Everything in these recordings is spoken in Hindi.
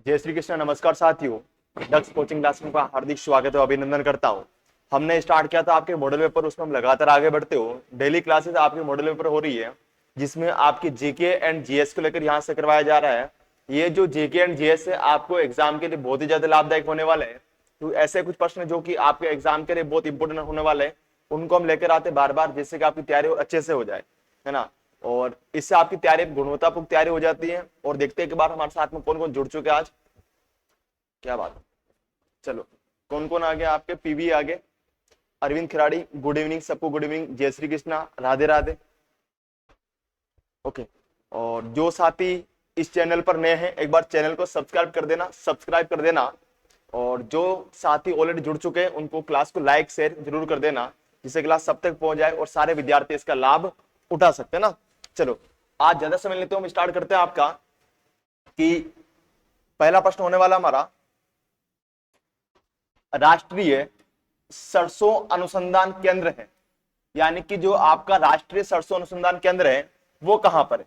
जय श्री कृष्ण। नमस्कार साथियों, दक्ष कोचिंग क्लास में हार्दिक स्वागत है, अभिनंदन करता हूं। हमने स्टार्ट किया था आपके मॉडल पेपर, उसमें हम लगातार आगे बढ़ते हो। डेली क्लासेस आपके मॉडल पेपर हो रही है, जिसमें आपकी जीके एंड जीएस को लेकर यहां से करवाया जा रहा है। ये जो जीके एंड जीएस है आपको एग्जाम के लिए बहुत ही ज्यादा लाभदायक होने वाले हैं। तो ऐसे कुछ प्रश्न जो कि आपके एग्जाम के लिए बहुत इंपॉर्टेंट होने वाले हैं, उनको हम लेकर आते बार बार, जिससे कि आपकी तैयारी अच्छे से हो जाए, है ना। और इससे आपकी तैयारी गुणवत्तापूर्ण तैयारी हो जाती है। और देखते हैं कि बार हमारे साथ में कौन कौन जुड़ चुके हैं आज। क्या बात है, चलो कौन कौन आ गया आपके। पीवी आ गए, अरविंद खिलाड़ी, गुड इवनिंग सबको, गुड इवनिंग, जय श्री कृष्णा, राधे राधे। ओके, और जो साथी इस चैनल पर नए हैं एक बार चैनल को सब्सक्राइब कर देना, सब्सक्राइब कर देना। और जो साथी ऑलरेडी जुड़ चुके हैं उनको क्लास को लाइक शेयर जरूर कर देना, जिससे क्लास सब तक पहुंच जाए और सारे विद्यार्थी इसका लाभ उठा सकते हैं ना। चलो आज ज्यादा समय लेते हैं, हम स्टार्ट करते हैं आपका कि पहला प्रश्न होने वाला हमारा, राष्ट्रीय सरसों अनुसंधान केंद्र है, यानी कि जो आपका राष्ट्रीय सरसों अनुसंधान केंद्र है वो कहां पर है।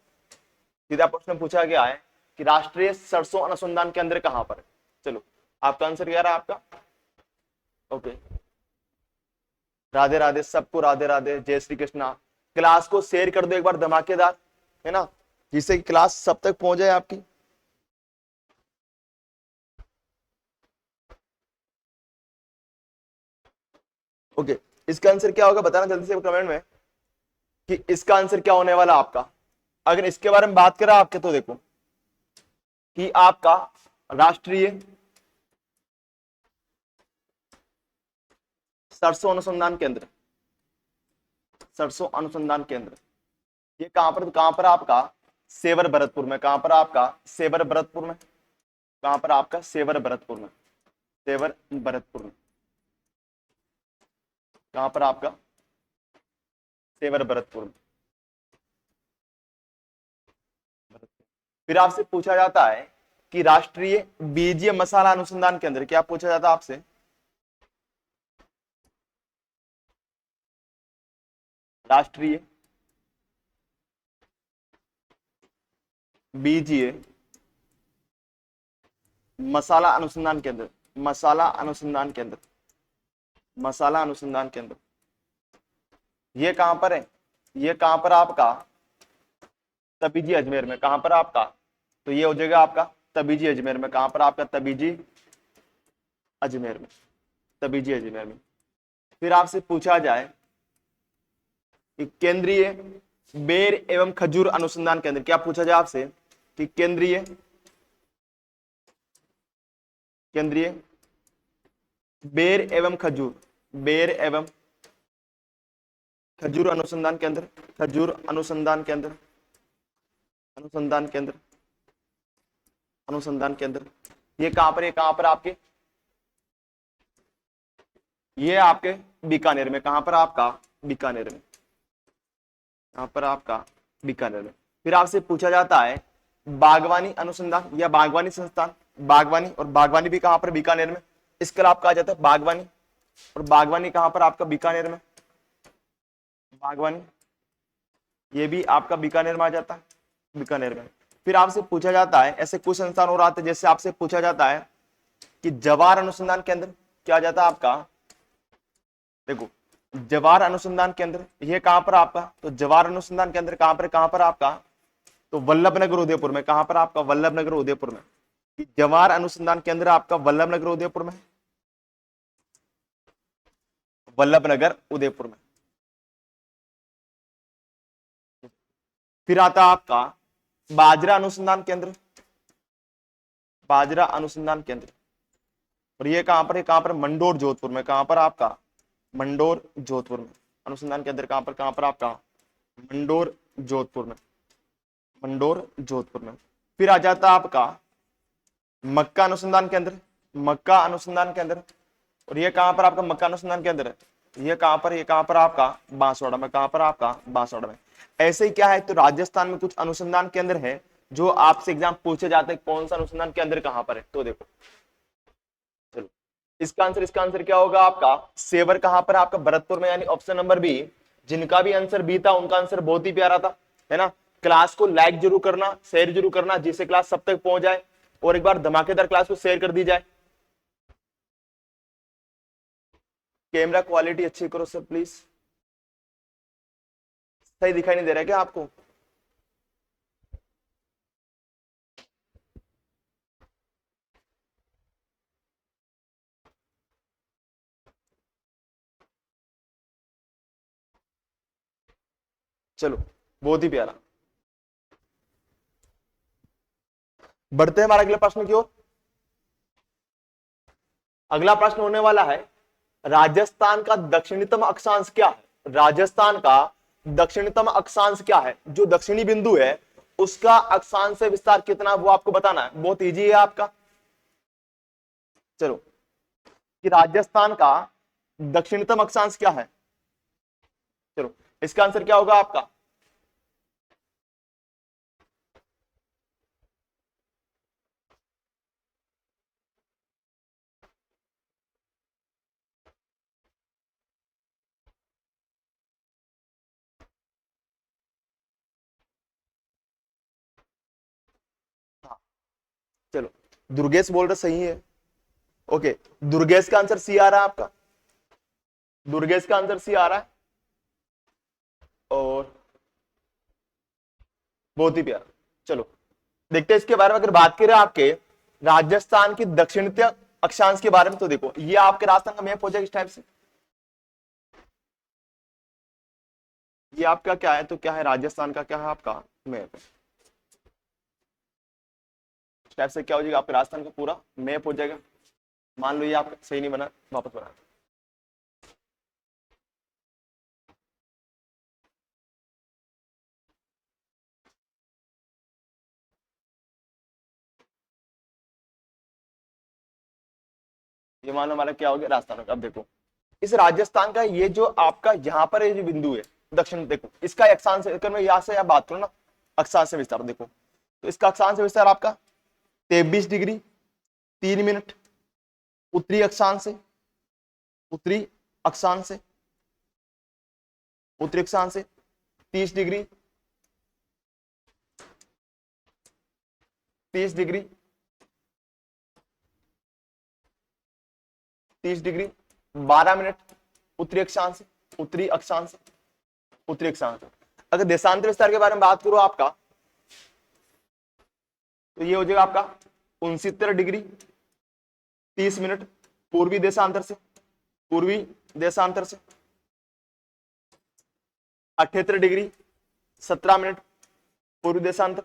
सीधा प्रश्न पूछा गया है कि राष्ट्रीय सरसों अनुसंधान केंद्र कहां पर है। चलो आपका आंसर क्या रहा आपका। ओके, राधे राधे सबको, राधे राधे, जय श्री कृष्णा। क्लास को शेयर कर दो एक बार धमाकेदार, है ना, जिससे कि क्लास सब तक पहुंच जाए आपकी। ओके, इसका आंसर क्या होगा बताना जल्दी से कमेंट में कि इसका आंसर क्या होने वाला आपका। अगर इसके बारे में बात करें आपके, तो देखो कि आपका राष्ट्रीय सरसों अनुसंधान केंद्र, सरसों अनुसंधान केंद्र ये कहां पर आपका, सेवर भरतपुर में। कहां पर आपका, सेवर भरतपुर में। कहां पर आपका, सेवर भरतपुर में, सेवर भरतपुर में। कहां पर आपका, सेवर भरतपुर में। फिर आपसे पूछा जाता है कि राष्ट्रीय बीजीय मसाला अनुसंधान केंद्र, क्या पूछा जाता है आपसे। राष्ट्रीय बीजीय मसाला अनुसंधान केंद्र, मसाला अनुसंधान केंद्र, मसाला अनुसंधान केंद्र ये कहां पर है। ये कहां पर आपका, तबीजी अजमेर में। कहां पर आपका, तो ये हो जाएगा आपका तबीजी अजमेर में। कहां पर आपका, तबीजी अजमेर में, तबीजी अजमेर में। फिर आपसे पूछा जाए कि केंद्रीय बेर एवं खजूर अनुसंधान केंद्र, क्या पूछा जाए आपसे कि केंद्रीय बेर एवं खजूर, बेर एवं खजूर अनुसंधान केंद्र, खजूर अनुसंधान केंद्र, अनुसंधान केंद्र, अनुसंधान केंद्र ये कहां पर, ये कहां पर आपके, ये आपके बीकानेर में। कहां पर आपका, बीकानेर में। कहां पर आपका, बीकानेर में। फिर आपसे पूछा जाता है बागवानी अनुसंधान या बागवानी संस्थान, बागवानी, और बागवानी भी कहां पर, बीकानेर में। इसके अलावा कहा जाता है बागवानी, और बागवानी कहां पर आपका, बीकानेर में। बागवानी ये भी आपका बीकानेर में आ जाता है, बीकानेर में। फिर आपसे पूछा जाता है, ऐसे कुछ संस्थान और आते हैं, जैसे आपसे पूछा जाता है कि जवार अनुसंधान केंद्र, क्या आ जाता है आपका, देखो जवार अनुसंधान केंद्र ये कहां पर आपका, तो जवार अनुसंधान केंद्र कहां पर आपका, तो वल्लभनगर उदयपुर में। कहां पर आपका, वल्लभनगर उदयपुर में। जवार अनुसंधान केंद्र आपका वल्लभनगर उदयपुर में, वल्लभनगर उदयपुर में। फिर आता आपका बाजरा अनुसंधान केंद्र, बाजरा अनुसंधान केंद्र, और ये कहां पर है, कहां पर, मंडोर जोधपुर में। कहां पर आपका, मंडोर जोधपुर में। अनुसंधान केंद्र कहां पर आपका, मंडोर जोधपुर में, मंडोर जोधपुर में। फिर आ जाता आपका मक्का अनुसंधान केंद्र, मक्का अनुसंधान केंद्र, और ये कहां पर आपका मक्का अनुसंधान केंद्र है, ये कहां पर, ये कहां पर आपका, बांसवाड़ा में। कहां पर आपका, बांसवाड़ा में। ऐसे ही क्या है, तो राजस्थान में कुछ अनुसंधान केंद्र है जो आपसे एग्जाम पूछे जाते हैं, कौन सा अनुसंधान केंद्र कहां पर है। तो देखो चलो इसका आंसर क्या होगा आपका, सेवर कहां पर आपका, भरतपुर में, यानी ऑप्शन नंबर बी। जिनका भी आंसर बी था उनका आंसर बहुत ही प्यारा था, है ना। क्लास को लाइक जरूर करना, शेयर जरूर करना, जिससे क्लास सब तक पहुंच जाए। और एक बार धमाकेदार क्लास को शेयर कर दी जाए। कैमरा क्वालिटी अच्छी करो सर प्लीज। सही दिखाई नहीं दे रहा है क्या आपको? चलो बहुत ही प्यारा। बढ़ते हैं हमारा अगले प्रश्न की ओर। अगला प्रश्न होने वाला है, राजस्थान का दक्षिणतम अक्षांश क्या है? राजस्थान का दक्षिणतम अक्षांश क्या है? जो दक्षिणी बिंदु है उसका अक्षांश से विस्तार कितना, वो आपको बताना है। बहुत इजी है आपका। चलो, कि राजस्थान का दक्षिणतम अक्षांश क्या है? चलो, इसका आंसर क्या होगा आपका? हाँ, चलो, दुर्गेश बोल रहे सही है। ओके, दुर्गेश का आंसर सी आ रहा है आपका। दुर्गेश का आंसर सी आ रहा है। और बहुत ही प्यारा। चलो देखते हैं इसके बारे में। अगर बात करें आपके राजस्थान की दक्षिणतम अक्षांश के बारे में, तो देखो ये आपके राजस्थान का मैप हो जाएगा इस टाइप से। ये आपका क्या है, तो क्या है राजस्थान का, क्या है आपका मैप। इस टाइप से क्या हो जाएगा, आपके राजस्थान का पूरा मैप हो जाएगा। मान लो ये आपका सही नहीं बना, वापस बना। ये मान लो हमारा क्या हो गया राजस्थान का। अब देखो इस राजस्थान का ये जो आपका यहाँ पर ये जो बिंदु है दक्षिण, देखो इसका अक्षांश, अगर मैं यहाँ से यहाँ बात करूँ ना अक्षांश विस्तार, देखो तो इसका अक्षांश विस्तार आपका 23 डिग्री 3 मिनट उत्तरी अक्षांश से, उत्तरी अक्षांश से, उत्तरी अक्षांश से 30 डिग्री 30 डिग्री 30 डिग्री 12 मिनट उत्तरी अक्षांश, उत्तरी अक्षांश, उत्तरी अक्षांश। अगर देशांतर विस्तार के बारे में बात करो आपका, तो ये हो जाएगा आपका 69 डिग्री 30 मिनट पूर्वी देशांतर से, पूर्वी देशांतर से 78 डिग्री 17 मिनट पूर्वी देशांतर,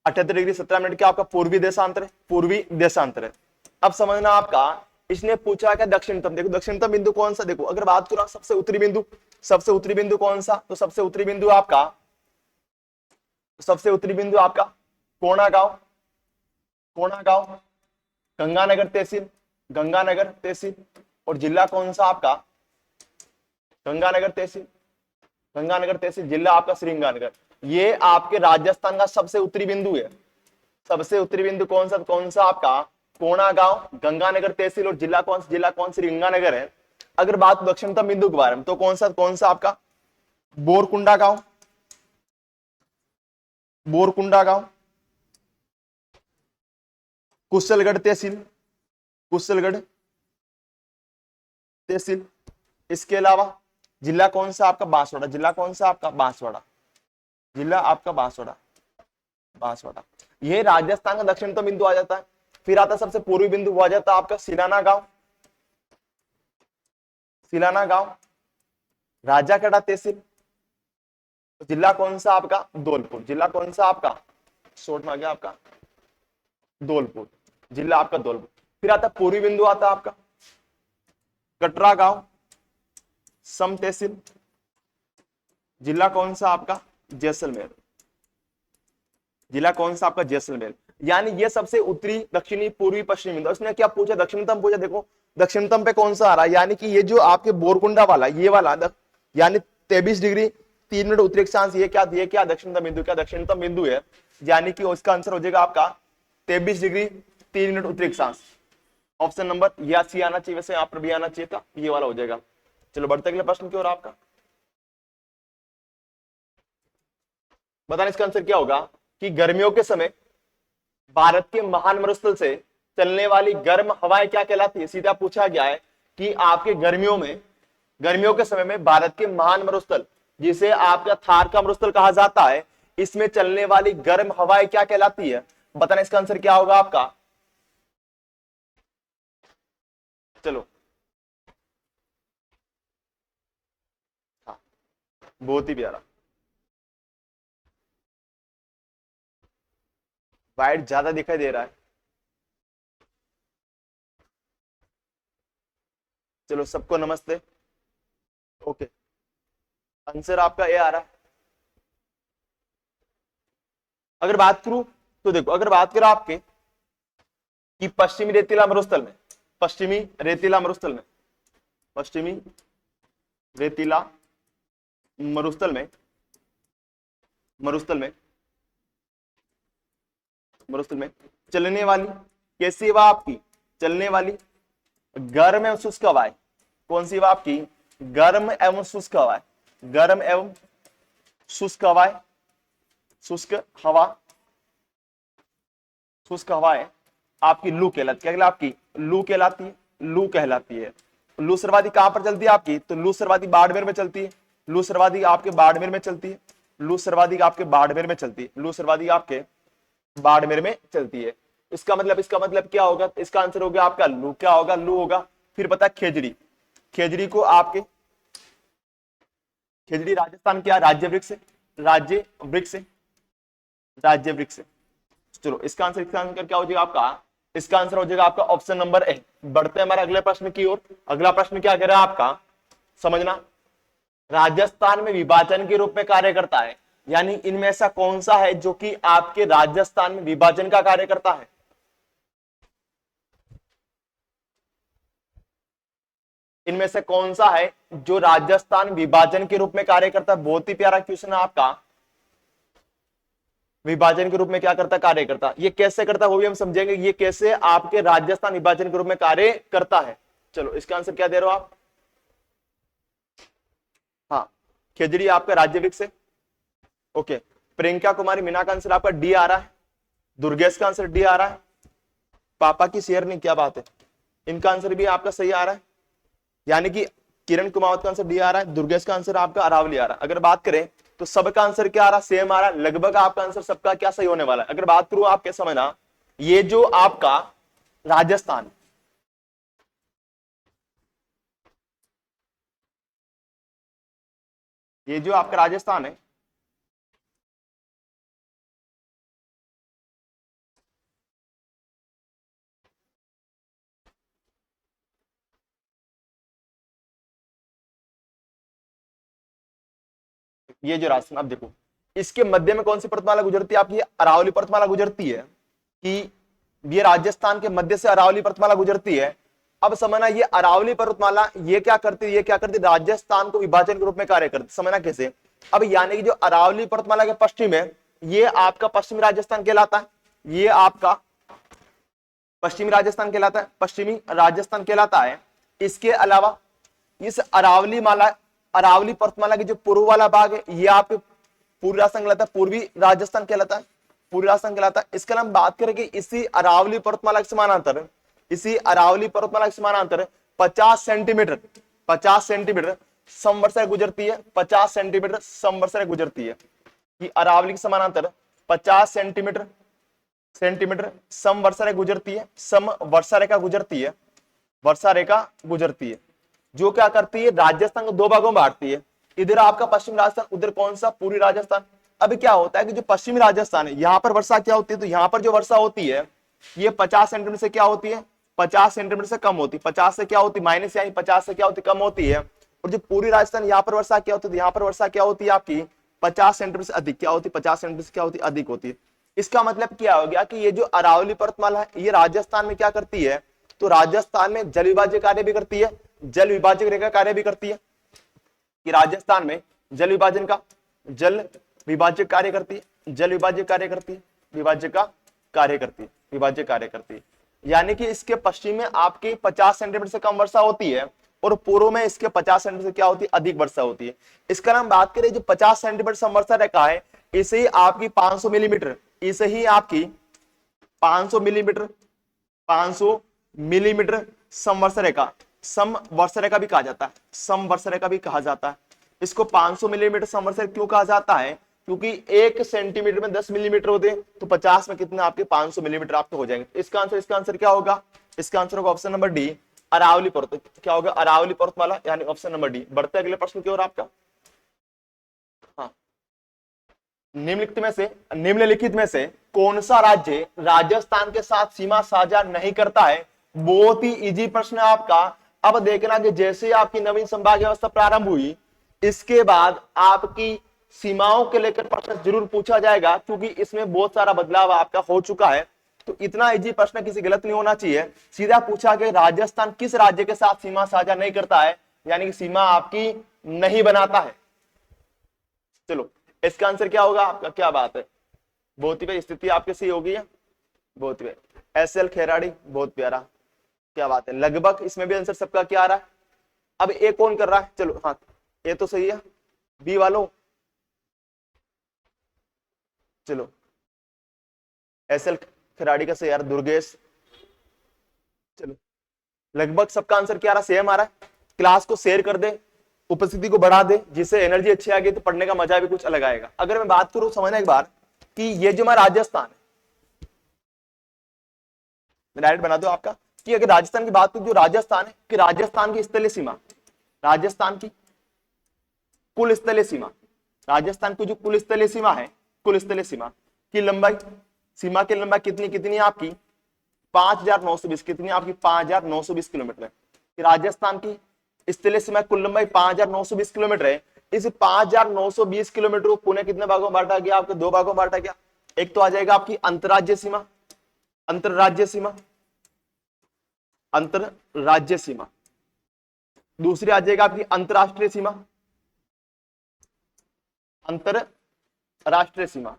78 डिग्री 17 मिनट क्या आपका पूर्वी देशांतर है, पूर्वी देशांतर है। अब समझना आपका, इसने पूछा क्या दक्षिणतम। देखो दक्षिणतम बिंदु कौन सा, देखो अगर बात करो सबसे उत्तरी बिंदु, सबसे उत्तरी बिंदु कौन सा, तो सबसे उत्तरी बिंदु आपका, सबसे उत्तरी बिंदु आपका कोणागांव, कोणागांव गंगानगर तहसील, गंगानगर तहसील। और जिला कौन सा आपका, गंगानगर तहसील, गंगानगर तहसील। जिला आपका श्रीगंगानगर। ये आपके राजस्थान का सबसे उत्तरी बिंदु है। सबसे उत्तरी बिंदु कौन सा आपका कोणागांव, गंगानगर तहसील। और जिला कौन श्रीगंगानगर है। अगर बात दक्षिणतम बिंदु के बारे में, तो कौन सा आपका बोरकुंडा गांव, बोरकुंडा गांव, कुशलगढ़ तहसील, कुशलगढ़ तहसील। इसके अलावा जिला कौन सा आपका बांसवाड़ा, जिला कौन सा आपका बांसवाड़ा, जिला आपका बांसवाड़ा, बांसवाड़ा। ये राजस्थान का दक्षिणतम बिंदु आ जाता है। फिर आता सबसे पूर्वी बिंदु, वो आ जाता है आपका सिलाना गांव, सिलाना गांव राजाखेड़ा तहसील। जिला कौन सा आपका धौलपुर, जिला कौन सा आपका शॉर्ट में आ गया आपका धौलपुर, जिला आपका धौलपुर। फिर आता पूर्वी बिंदु आता आपका कटरा गांव सम तहसील। जिला कौन सा आपका जैसलमेर, जिला कौन सा आपका जैसलमेर। यानी ये सबसे उत्तरी दक्षिणी पूर्वी पश्चिमी बिंदु। उसने क्या पूछा दक्षिणतम पूछा। देखो दक्षिणतम पे कौन सा आ रहा है, यानी कि ये जो आपके बोरकुंडा वाला ये वाला यानी 23 डिग्री 3 मिनट उत्तरी अक्षांश, ये क्या दक्षिणतम बिंदु, क्या दक्षिणतम बिंदु है। यानी कि उसका आंसर हो जाएगा आपका 23 डिग्री 3 मिनट उत्तरी अक्षांश। ऑप्शन नंबर या सी आना चाहिए, वैसे यहाँ पर भी आना चाहिए था, ये वाला हो जाएगा। चलो बढ़ते अगले प्रश्न की ओर। आपका बताना इसका आंसर क्या होगा कि गर्मियों के समय भारत के महान मरुस्थल से चलने वाली गर्म हवाएं क्या कहलाती है? सीधा पूछा गया है कि आपके गर्मियों के समय में भारत के महान मरुस्थल, जिसे आपका थार का मरुस्थल कहा जाता है, इसमें चलने वाली गर्म हवाएं क्या कहलाती है? बताना इसका आंसर क्या होगा आपका। चलो, हाँ, बहुत ही प्यारा। वाइट ज्यादा दिखाई दे रहा है। चलो, सबको नमस्ते। ओके, आंसर आपका ए आ रहा है। अगर बात करूं तो देखो, अगर बात करें आपके कि पश्चिमी रेतीला मरुस्थल में, पश्चिमी रेतीला मरुस्थल में, पश्चिमी रेतीला मरुस्थल में, मरुस्थल में, मरुस्थल में चलने वाली कैसी हवा आपकी? चलने वाली गर्म एवं शुष्क हवाएं। कौन सी हवा आपकी? गर्म एवं शुष्क हवाएं। गर्म एवं शुष्क हवाएं, शुष्क हवा, शुष्क हवाएं आपकी लू कहलाती है। क्या कहलाती? आपकी लू कहलाती है। लू कहलाती है। लू सर्वाधिक कहां पर चलती है आपकी? तो लू सर्वाधिक बाड़मेर में चलती है। लू सर्वाधिक आपके बाड़मेर में चलती है। लू सर्वाधिक आपके बाड़मेर में चलती है। लू सर्वाधिक आपके बाड़मेर में चलती है। इसका मतलब क्या होगा? इसका आंसर हो गया आपका लू। क्या होगा? लू होगा। फिर पता खेजड़ी। खेजड़ी को आपके, खेजड़ी राजस्थान क्या राज्य वृक्ष है? राज्य वृक्ष है। राज्य वृक्ष। चलो, इसका आंसर क्या हो जाएगा आपका? इसका आंसर हो जाएगा आपका ऑप्शन नंबर ए। बढ़ते हैं हमारे अगले प्रश्न की ओर। अगला प्रश्न क्या कह रहा है आपका, समझना। राजस्थान में विभाजन के रूप में कार्य करता है, यानी इनमें ऐसा कौन सा है जो कि आपके राजस्थान में विभाजन का कार्य करता है? इनमें से कौन सा है जो राजस्थान विभाजन के रूप में कार्य करता है? बहुत ही प्यारा क्वेश्चन है आपका। विभाजन के रूप में क्या करता, कार्य करता? ये कैसे करता वो भी हम समझेंगे। ये कैसे आपके राजस्थान विभाजन के रूप में कार्य करता है। चलो, इसका आंसर क्या दे रहे हो आप? हाँ, खेजड़ी आपका राज्य वृक्ष है। ओके, प्रियंका कुमारी मीना का आंसर आपका डी आ रहा है। दुर्गेश का आंसर डी आ रहा है। पापा की शेयर नहीं, क्या बात है। इनका आंसर भी आपका सही आ रहा है, यानी कि किरण कुमावत का आंसर डी आ रहा है। दुर्गेश का आंसर आपका अरावली आ रहा है। अगर बात करें तो सबका आंसर क्या आ रहा? सेम आ रहा है। लगभग आपका आंसर सबका क्या सही होने वाला है। अगर बात करूं आप क्या समझना, ये जो आपका राजस्थान, ये जो आपका राजस्थान है, ये जो राजस्थान, अब देखो इसके मध्य में कौन सी पर्वतमाला गुजरती है आपकी? अरावली पर्वतमाला गुजरती है। कि ये राजस्थान के मध्य से अरावली पर्वतमाला गुजरती है। अब समझना, ये अरावली पर्वतमाला ये क्या करती है? ये क्या करती है? राजस्थान को विभाजन के रूप में कार्य करती। समझना कैसे? अब यानी कि जो अरावली पर्वतमाला के पश्चिम है, ये आपका पश्चिमी राजस्थान कहलाता है। ये आपका पश्चिमी राजस्थान कहलाता है। पश्चिमी राजस्थान कहलाता है। इसके अलावा इस अरावली पर्वतमाला के जो पूर्व वाला भाग है, ये आप पूर्वी राजस्थान कहलाता है। पूर्वी राजस्थान कहलाता है। पूर्वी राजस्थान कहलाता है। इसके अलावा बात करें कि इसी अरावली पर्वतमाला के समानांतर, इसी अरावली पर्वतमाला के समानांतर 50 सेंटीमीटर, 50 सेंटीमीटर समवर्षा गुजरती है। 50 सेंटीमीटर समवर्षा गुजरती है। कि अरावली के समानांतर 50 सेंटीमीटर समवर्षा रेखा गुजरती है। समवर्षा रेखा गुजरती है। वर्षा रेखा गुजरती है, जो क्या करती है? राजस्थान को दो भागों में बांटती है। इधर आपका पश्चिमी राजस्थान, उधर कौन सा? पूर्वी राजस्थान। अभी क्या होता है कि जो पश्चिमी राजस्थान है, यहाँ पर वर्षा क्या होती है? तो यहाँ पर जो वर्षा होती है, ये 50 सेंटीमीटर से क्या होती है? 50 सेंटीमीटर से कम होती है। 50 से क्या होती? माइनस, यानी 50 से क्या होती? कम होती है। और जो पूर्वी राजस्थान, यहाँ पर वर्षा क्या होती है? यहाँ पर वर्षा क्या होती है आपकी? 50 सेंटीमीटर से अधिक। क्या होती है? 50 सेंटीमीटर से क्या होती है? अधिक होती है। इसका मतलब क्या हो गया कि ये जो अरावली पर्वतमाला है, ये राजस्थान में क्या करती है? तो राजस्थान में जल विभाज्य कार्य भी करती है, जल विभाजक रेखा कार्य भी करती है। कि राजस्थान में जल विभाजन का, जल विभाजक कार्य करती है, जल विभाजक कार्य करती है, विभाजक का कार्य करती है, विभाजक कार्य करती है। यानी कि इसके पश्चिम में आपकी 50 सेंटीमीटर से कम वर्षा होती है, और पूर्व में इसके 50 सेंटीमीटर से क्या होती है? अधिक वर्षा होती है। इसका नाम बात करें, जो 50 सेंटीमीटर समवर्षा रेखा है, इसे ही आपकी 500 मिलीमीटर, इसे ही आपकी 500 मिलीमीटर, 500 मिलीमीटर समवर्ष रेखा, समवर्ष रेखा भी कहा जाता है, समवर्ष रेखा भी कहा जाता है। इसको 500 मिलीमीटर समवर्ष रेखा क्यों कहा जाता है? क्योंकि 1 सेंटीमीटर में 10 मिलीमीटर होते हैं, तो 50 में कितने आपके 500 मिलीमीटर आपके हो जाएंगे। इसका आंसर क्या होगा? इसका आंसर होगा ऑप्शन नंबर डी, अरावली पर्वत। क्या होगा? अरावली पर्वतमाला, यानी ऑप्शन नंबर डी। बढ़ते अगले प्रश्न की ओर आपका। हाँ, निम्नलिखित में से कौन सा राज्य राजस्थान के साथ सीमा साझा नहीं करता है? बहुत ही इजी प्रश्न है आपका। अब देखना कि जैसे आपकी नवीन संभाग व्यवस्था प्रारंभ हुई, इसके बाद आपकी सीमाओं के लेकर प्रश्न जरूर पूछा जाएगा, क्योंकि इसमें बहुत सारा बदलाव आपका हो चुका है। तो इतना इजी प्रश्न किसी गलत नहीं होना चाहिए। सीधा पूछा कि राजस्थान किस राज्य के साथ सीमा साझा नहीं करता है, यानी कि सीमा आपकी नहीं बनाता है। चलो, इसका आंसर क्या होगा आपका? क्या बात है, बहुत ही भाई स्थिति आपके सही होगी है, बहुत ही। एसएल खेराड़ी, बहुत प्यारा, क्या बात है। लगभग इसमें भी आंसर सबका क्या आ रहा है। अब ए कौन कर रहा है? चलो हाँ, ए तो सही है, बी वालों चलो। एसएल खिलाड़ी का सही यार, दुर्गेश। चलो, लगभग सबका आंसर क्या आ रहा? सेम आ रहा है। क्लास को शेयर कर दे, उपस्थिति को बढ़ा दे, जिससे एनर्जी अच्छी आ गई तो पढ़ने का मजा भी कुछ अलग आएगा। अगर मैं बात करूं, समझना एक बार कि ये जो हमारा राजस्थान है, मैं डायरेक्ट बना दूं आपका कि अगर राजस्थान की बात करूं, जो राजस्थान है कि राजस्थान की स्थलीय सीमा, राजस्थान की कुल स्थलीय सीमा, राजस्थान की जो कुल स्थलीय सीमा है, कुल स्थलीय सीमा की लंबाई, सीमा की लंबाई कितनी है आपकी? 5920। कितनी आपकी? 5920 किलोमीटर है। राजस्थान की स्थलीय सीमा कुल लंबाई 5920 किलोमीटर है। इस 5920 किलोमीटर को पुणे कितने भागों में बांटा गया? आपके दो भागों में बांटा गया। एक तो आ जाएगा आपकी अंतरराज्य सीमा, अंतरराज्य सीमा, अंतरराज्य सीमा। दूसरी आ जाएगा आपकी अंतरराष्ट्रीय सीमा, अंतरराष्ट्रीय सीमा,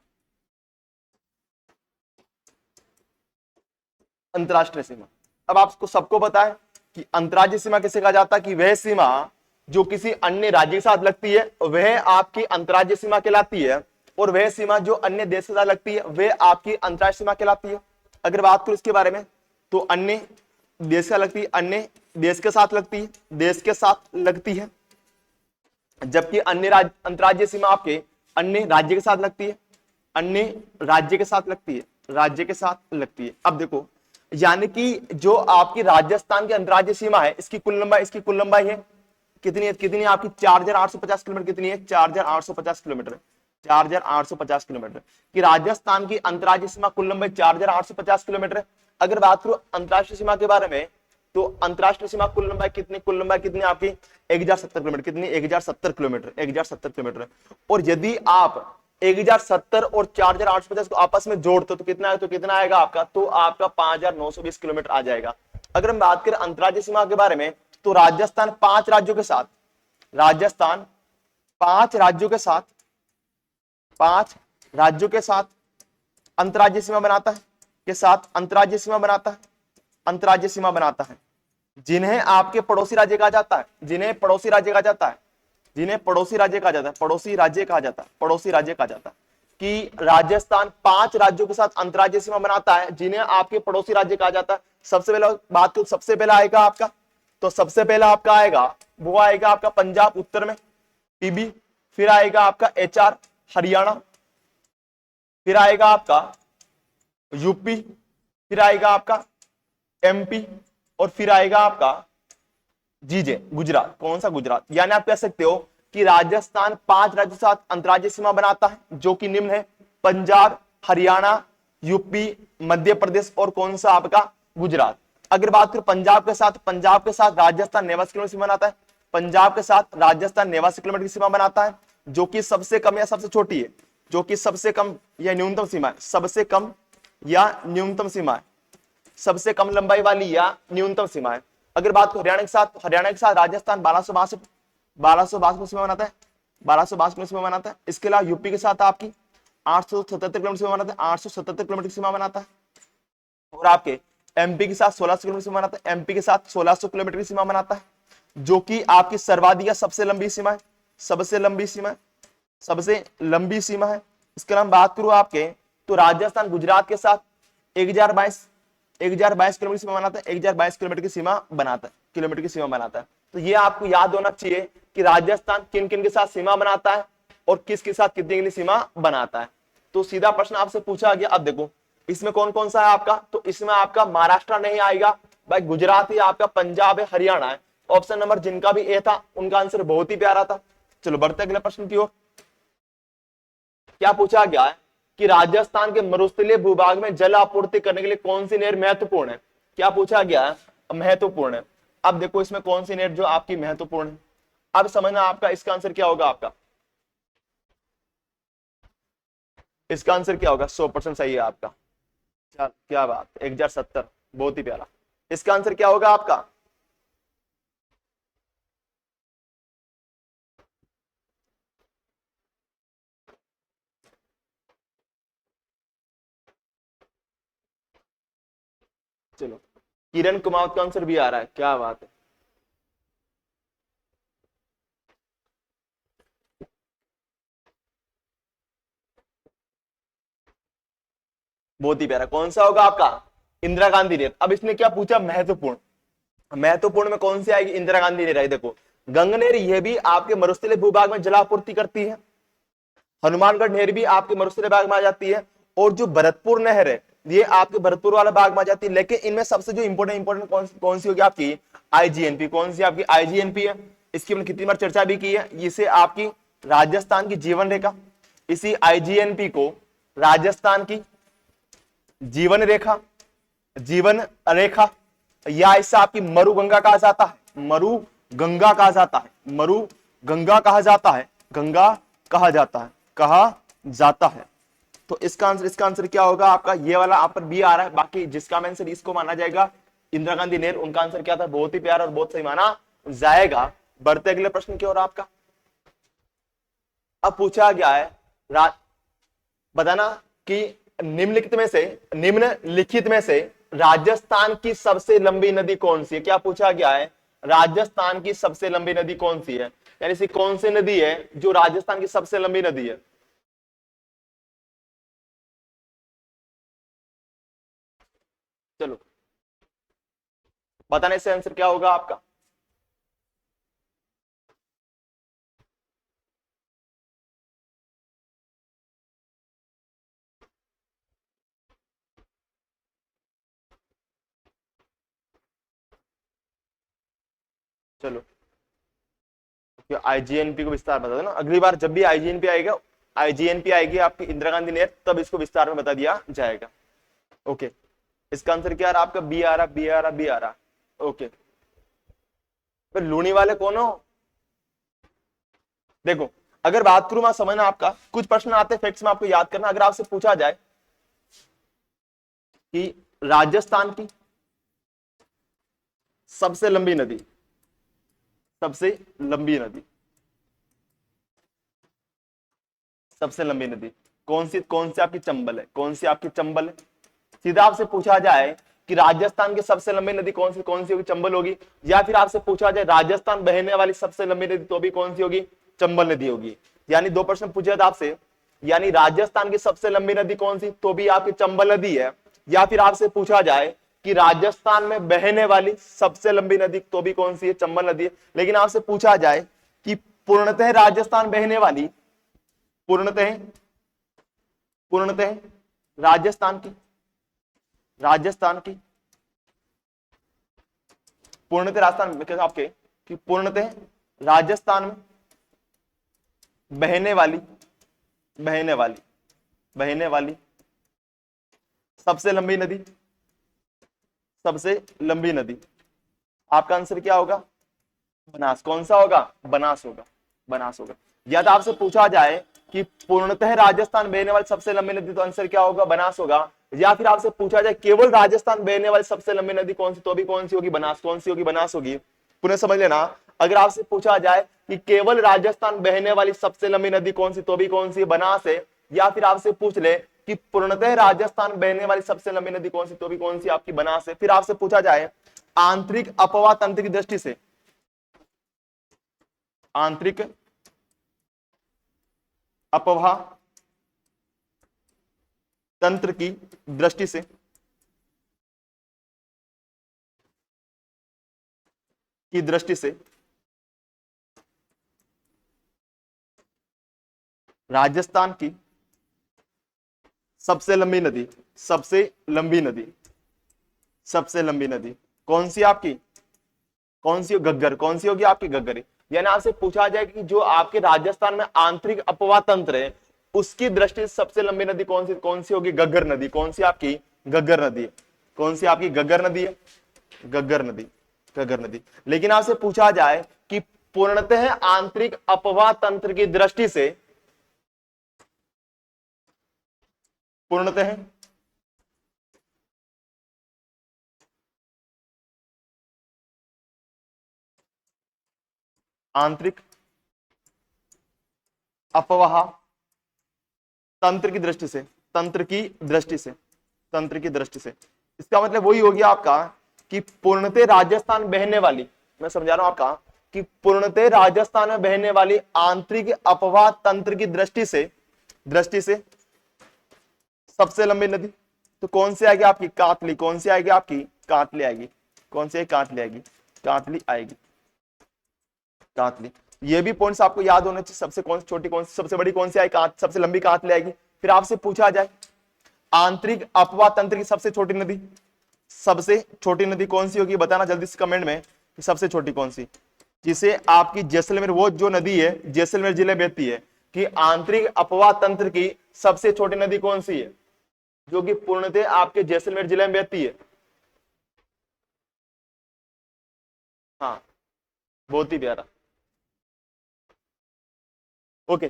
अंतरराष्ट्रीय सीमा। अब आपको सबको पता है कि अंतरराज्यीय सीमा किसे कहा जाता है? कि वह सीमा जो किसी अन्य राज्य के साथ लगती है वह आपकी अंतरराज्यीय सीमा कहलाती है, और वह सीमा जो अन्य देश के साथ लगती है वह आपकी अंतरराष्ट्रीय सीमा कहलाती है। अगर बात करूं इसके बारे में, तो अन्य देश का लगती है, अन्य देश के साथ लगती है, देश के साथ लगती है, जबकि अन्य अंतरराज्यीय सीमा आपके अन्य राज्य के साथ लगती है, अन्य राज्य के साथ लगती है, राज्य के साथ लगती है। अब देखो, यानी कि जो आपकी राजस्थान की अंतरराज्यीय सीमा है, इसकी कुल लंबाई है कितनी है? कितनी है आपकी? 4850 किलोमीटर। कितनी है? 4850 किलोमीटर, 4850 किलोमीटर की राजस्थान की अंतरराज्यीय सीमा कुल लंबाई 4850 किलोमीटर है। अगर बात करूं अंतरराष्ट्रीय सीमा के बारे में, तो अंतरराष्ट्रीय सीमा कुल लंबाई कितनी आपकी? 1070 किलोमीटर। कितनी? 1070 किलोमीटर, 1070 किलोमीटर। और यदि आप 1070 और 4850 को आपस में जोड़ते तो कितना आएगा आपका? तो आपका 5920 किलोमीटर आ जाएगा। अगर हम बात करें अंतरराज्यीय सीमा के बारे में, तो राजस्थान 5 राज्यों के साथ, राजस्थान 5 राज्यों के साथ, 5 राज्यों के साथ अंतरराज्यीय सीमा बनाता है, के साथ अंतरराज्यीय सीमा बनाता है, अंतरराज्यीय सीमा बनाता है, जिन्हें आपके पड़ोसी राज्य कहा जाता है, जिन्हें पड़ोसी राज्य कहा जाता है, जिन्हें पड़ोसी राज्य कहा जाता है, पड़ोसी राज्य कहा जाता है, पड़ोसी राज्य कहा जाता है। कि राजस्थान 5 राज्यों के साथ अंतरराज्यीय सीमा बनाता है, जिन्हें आपके पड़ोसी राज्य कहा जाता है। सबसे पहला बात तो सबसे पहला आएगा आपका, तो सबसे पहला आपका आएगा, वो आएगा आपका पंजाब उत्तर में, पीबी। फिर आएगा आपका एचआर हरियाणा, फिर आएगा आपका यूपी, फिर आएगा आपका एमपी, और फिर आएगा आपका जीजे गुजरात। कौन सा? गुजरात। यानी आप कह सकते हो कि राजस्थान 5 राज्यों के साथ अंतरराज्यीय सीमा बनाता है, जो कि निम्न है: पंजाब, हरियाणा, यूपी, मध्य प्रदेश, और कौन सा आपका? गुजरात। अगर बात करें पंजाब के साथ राजस्थान 89 किलोमीटर सीमा बनाता है। पंजाब के साथ राजस्थान 89 किलोमीटर की सीमा बनाता है, जो कि सबसे कम या सबसे छोटी है, जो कि सबसे कम या न्यूनतम सीमा है, सबसे कम या न्यूनतम सीमा है, सबसे कम लंबाई वाली या न्यूनतम सीमा है। अगर बात करें हरियाणा के साथ राजस्थान 1262 सीमा बनाता है, 1262 सीमा बनाता है। इसके अलावा यूपी के साथ आपकी 877 किलोमीटर सीमा बनाता है, 877 किलोमीटर की सीमा बनाता है। और आपके एमपी के साथ 1600 किलोमीटर सीमा बनाता है, एमपी के साथ 1600 किलोमीटर की सीमा बनाता है, जो कि आपकी सर्वाधिक या सबसे लंबी सीमा है, सबसे लंबी सीमा है, सबसे लंबी सीमा है। इसके अलावा बात करूं आपके, तो राजस्थान गुजरात के साथ 1022 किलोमीटर की सीमा बनाता है, 1022 किलोमीटर की सीमा बनाता है, किलोमीटर की सीमा बनाता है। तो ये आपको याद होना चाहिए कि राजस्थान किन किन के साथ सीमा बनाता है और किसके साथ कितनी कितनी सीमा बनाता है। तो सीधा प्रश्न आपसे पूछा गया। अब देखो इसमें कौन कौन सा है आपका, तो इसमें आपका महाराष्ट्र नहीं आएगा भाई, गुजरात ही आपका, पंजाब है, हरियाणा है। ऑप्शन नंबर जिनका भी ए था उनका आंसर बहुत ही प्यारा था। चलो बढ़ते अगले प्रश्न की ओर। क्या पूछा गया है कि राजस्थान के मरुस्थलीय भूभाग में जल आपूर्ति करने के लिए कौन सी नहर महत्वपूर्ण है। क्या पूछा गया है, महत्वपूर्ण है। अब देखो इसमें कौन सी नहर जो आपकी महत्वपूर्ण है, अब समझना आपका इसका आंसर क्या होगा। आपका इसका आंसर क्या होगा, 100% सही है आपका। क्या बात, 1070, बहुत ही प्यारा। इसका आंसर क्या होगा आपका, चलो किरण कुमावत का आंसर भी आ रहा है, क्या बात है। बहुत ही प्यारा, कौन सा होगा आपका, इंदिरा गांधी नहर। अब इसने क्या पूछा, महत्वपूर्ण, महत्वपूर्ण में कौन सी आएगी, इंदिरा गांधी नहर आई। देखो गंग नहर ये भी आपके मरुस्थलीय भूभाग में जलापूर्ति करती है, हनुमानगढ़ नहर भी आपके मरुस्थलीय भाग में आ जाती है, और जो भरतपुर नहर है ये आपके भरतपुर वाला भाग में आ जाती है। लेकिन इनमें सबसे जो इंपोर्टेंट कौन सी होगी आपकी, आईजीएनपी। कौन सी आपकी, आईजीएनपी है। इसकी हमने कितनी बार चर्चा भी की है, इसे आपकी राजस्थान की जीवन रेखा, इसी आईजीएनपी को राजस्थान की जीवन रेखा, जीवन रेखा, या इससे आपकी मरु गंगा कहा जाता है, मरु गंगा कहा जाता है, मरु गंगा कहा जाता है, गंगा कहा जाता है, कहा जाता है। तो इसका आंसर क्या होगा आपका, ये वाला आप पर बी आ रहा है। बाकी जिसका आंसर इसको माना जाएगा इंदिरा गांधी नहर, उनका आंसर क्या था, बहुत ही प्यारा और बहुत सही माना जाएगा। बढ़ते अगले प्रश्न की ओर आपका। अब पूछा गया है बताना कि निम्नलिखित में से राजस्थान की सबसे लंबी नदी कौन सी है। क्या पूछा गया है, राजस्थान की सबसे लंबी नदी कौन सी है, यानी सी कौन सी नदी है जो राजस्थान की सबसे लंबी नदी है। चलो बताने से आंसर क्या होगा आपका, चलो आईजीएनपी को विस्तार बता दो ना, अगली बार जब भी आईजीएनपी आएगा, आईजीएनपी आएगी आपकी इंदिरा गांधी नहर, तब इसको विस्तार में बता दिया जाएगा। ओके, इसका आंसर क्या आ रहा आपका, बी आ रहा, बी आ रहा, बी आ रहा। ओके, फिर लूनी वाले कौन हो, देखो अगर बात करूं मैं, समझना आपका कुछ प्रश्न आते हैं फैक्ट्स में, आपको याद करना। अगर आपसे पूछा जाए कि राजस्थान की सबसे लंबी नदी, सबसे लंबी नदी, सबसे लंबी नदी कौन सी आपकी चंबल है, कौन सी आपकी चंबल है। सीधा आपसे पूछा जाए कि राजस्थान की सबसे लंबी नदी कौन सी होगी, चंबल होगी। या फिर आपसे पूछा जाए राजस्थान बहने वाली सबसे लंबी नदी, तो भी कौन सी होगी, चंबल नदी होगी। यानी दो प्रश्न पूछे थे आपसे, यानी राजस्थान की सबसे लंबी नदी कौन सी, तो भी आपकी चंबल नदी है। या फिर आपसे पूछा जाए कि राजस्थान में बहने वाली सबसे लंबी नदी, तो भी कौन सी है, चंबल नदी है। लेकिन आपसे पूछा जाए कि पूर्णतः राजस्थान बहने वाली, पूर्णतः पूर्णतः राजस्थान की, राजस्थान की पूर्णतः राजस्थान में क्या आपके कि पूर्णतः राजस्थान में बहने वाली, बहने वाली, बहने वाली सबसे लंबी नदी, सबसे लंबी नदी, आपका आंसर क्या होगा, बनास। कौन सा होगा, बनास होगा, बनास होगा। या तो आपसे पूछा जाए कि पूर्णतः राजस्थान बहने वाली सबसे लंबी नदी, तो आंसर क्या होगा, बनास होगा। या फिर आपसे पूछा जाए केवल राजस्थान बहने वाली सबसे लंबी नदी कौन सी, तो भी कौन सी होगी, बनास। कौन सी होगी, बनास होगी। पुनः समझ लेना, अगर आपसे पूछा जाए कि केवल राजस्थान बहने वाली सबसे लंबी नदी कौन सी, तो भी कौन सी, बनास है। या फिर आपसे पूछ ले कि पूर्णतः राजस्थान बहने वाली सबसे लंबी नदी कौन सी, तो भी कौन सी आपकी, बनास है। फिर आपसे पूछा जाए आंतरिक अपवाह तंत्र की दृष्टि से, आंतरिक अपवाह तंत्र की दृष्टि से, की दृष्टि से राजस्थान की सबसे लंबी नदी, सबसे लंबी नदी, सबसे लंबी नदी कौन सी आपकी, कौन सी घग्गर, कौन सी होगी आपकी घग्गर। यानी आपसे पूछा जाए कि जो आपके राजस्थान में आंतरिक अपवाह तंत्र है उसकी दृष्टि से सबसे लंबी नदी कौन सी होगी, घग्गर नदी। कौन सी आपकी घग्गर नदी है, कौन सी आपकी घग्गर नदी है, घग्गर नदी, घग्गर नदी। लेकिन आपसे पूछा जाए कि पूर्णतः आंतरिक अपवाह तंत्र की दृष्टि से, पूर्णतः आंतरिक अपवाह तंत्र की दृष्टि से, तंत्र की दृष्टि से, तंत्र की दृष्टि से, इसका मतलब वही हो गया आपका कि पूर्णतः राजस्थान बहने वाली, मैं समझा रहा हूं आपका, कि पूर्णतः राजस्थान में बहने वाली आंतरिक अपवाह तंत्र की दृष्टि से, दृष्टि से सबसे लंबी नदी तो कौन सी आएगी आपकी, कातली। कौन सी आएगी आपकी, कातली आएगी। कौन सी कातली आएगी, कातली आएगी, कातली। ये भी पॉइंट्स आपको याद होने चाहिए, सबसे कौन सी छोटी, कौन सी सबसे बड़ी, कौन सी आएगी, सबसे लंबी कातली आएगी। फिर आपसे पूछा जाए आंतरिक अपवाह तंत्र की सबसे छोटी नदी, सबसे छोटी नदी कौन सी होगी, बताना जल्दी से कमेंट में कि सबसे छोटी कौन सी, जिसे आपकी जैसलमेर, वो जो नदी है जैसलमेर जिले में बहती है, कि आंतरिक अपवाह तंत्र की सबसे छोटी नदी कौन सी है जो कि पूर्णतः आपके जैसलमेर जिले में बहती है। हाँ, बहुत ही प्यारा। ओके,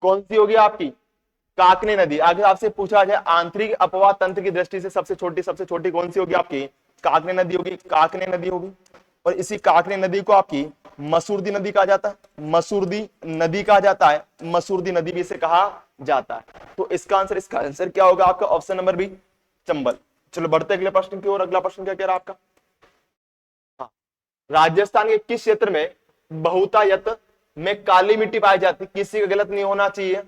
कौन सी होगी आपकी, काकनी नदी। अगर आपसे पूछा जाए आंतरिक अपवाह तंत्र की दृष्टि से सबसे छोटी कौन सी होगी आपकी, काकनी नदी होगी, काकनी नदी होगी। और इसी काकनी नदी को आपकी मसूरदी नदी कहा जाता है, मसूरदी नदी कहा जाता है, मसूरदी नदी भी इसे कहा जाता है। तो इसका आंसर क्या होगा आपका, ऑप्शन नंबर बी, चंबल। चलो बढ़ते अगले प्रश्न की ओर। अगला प्रश्न क्या कह रहा है आपका, हाँ, राजस्थान के किस क्षेत्र में बहुतायत में काली मिट्टी पाई जाती, किसी का गलत नहीं होना चाहिए।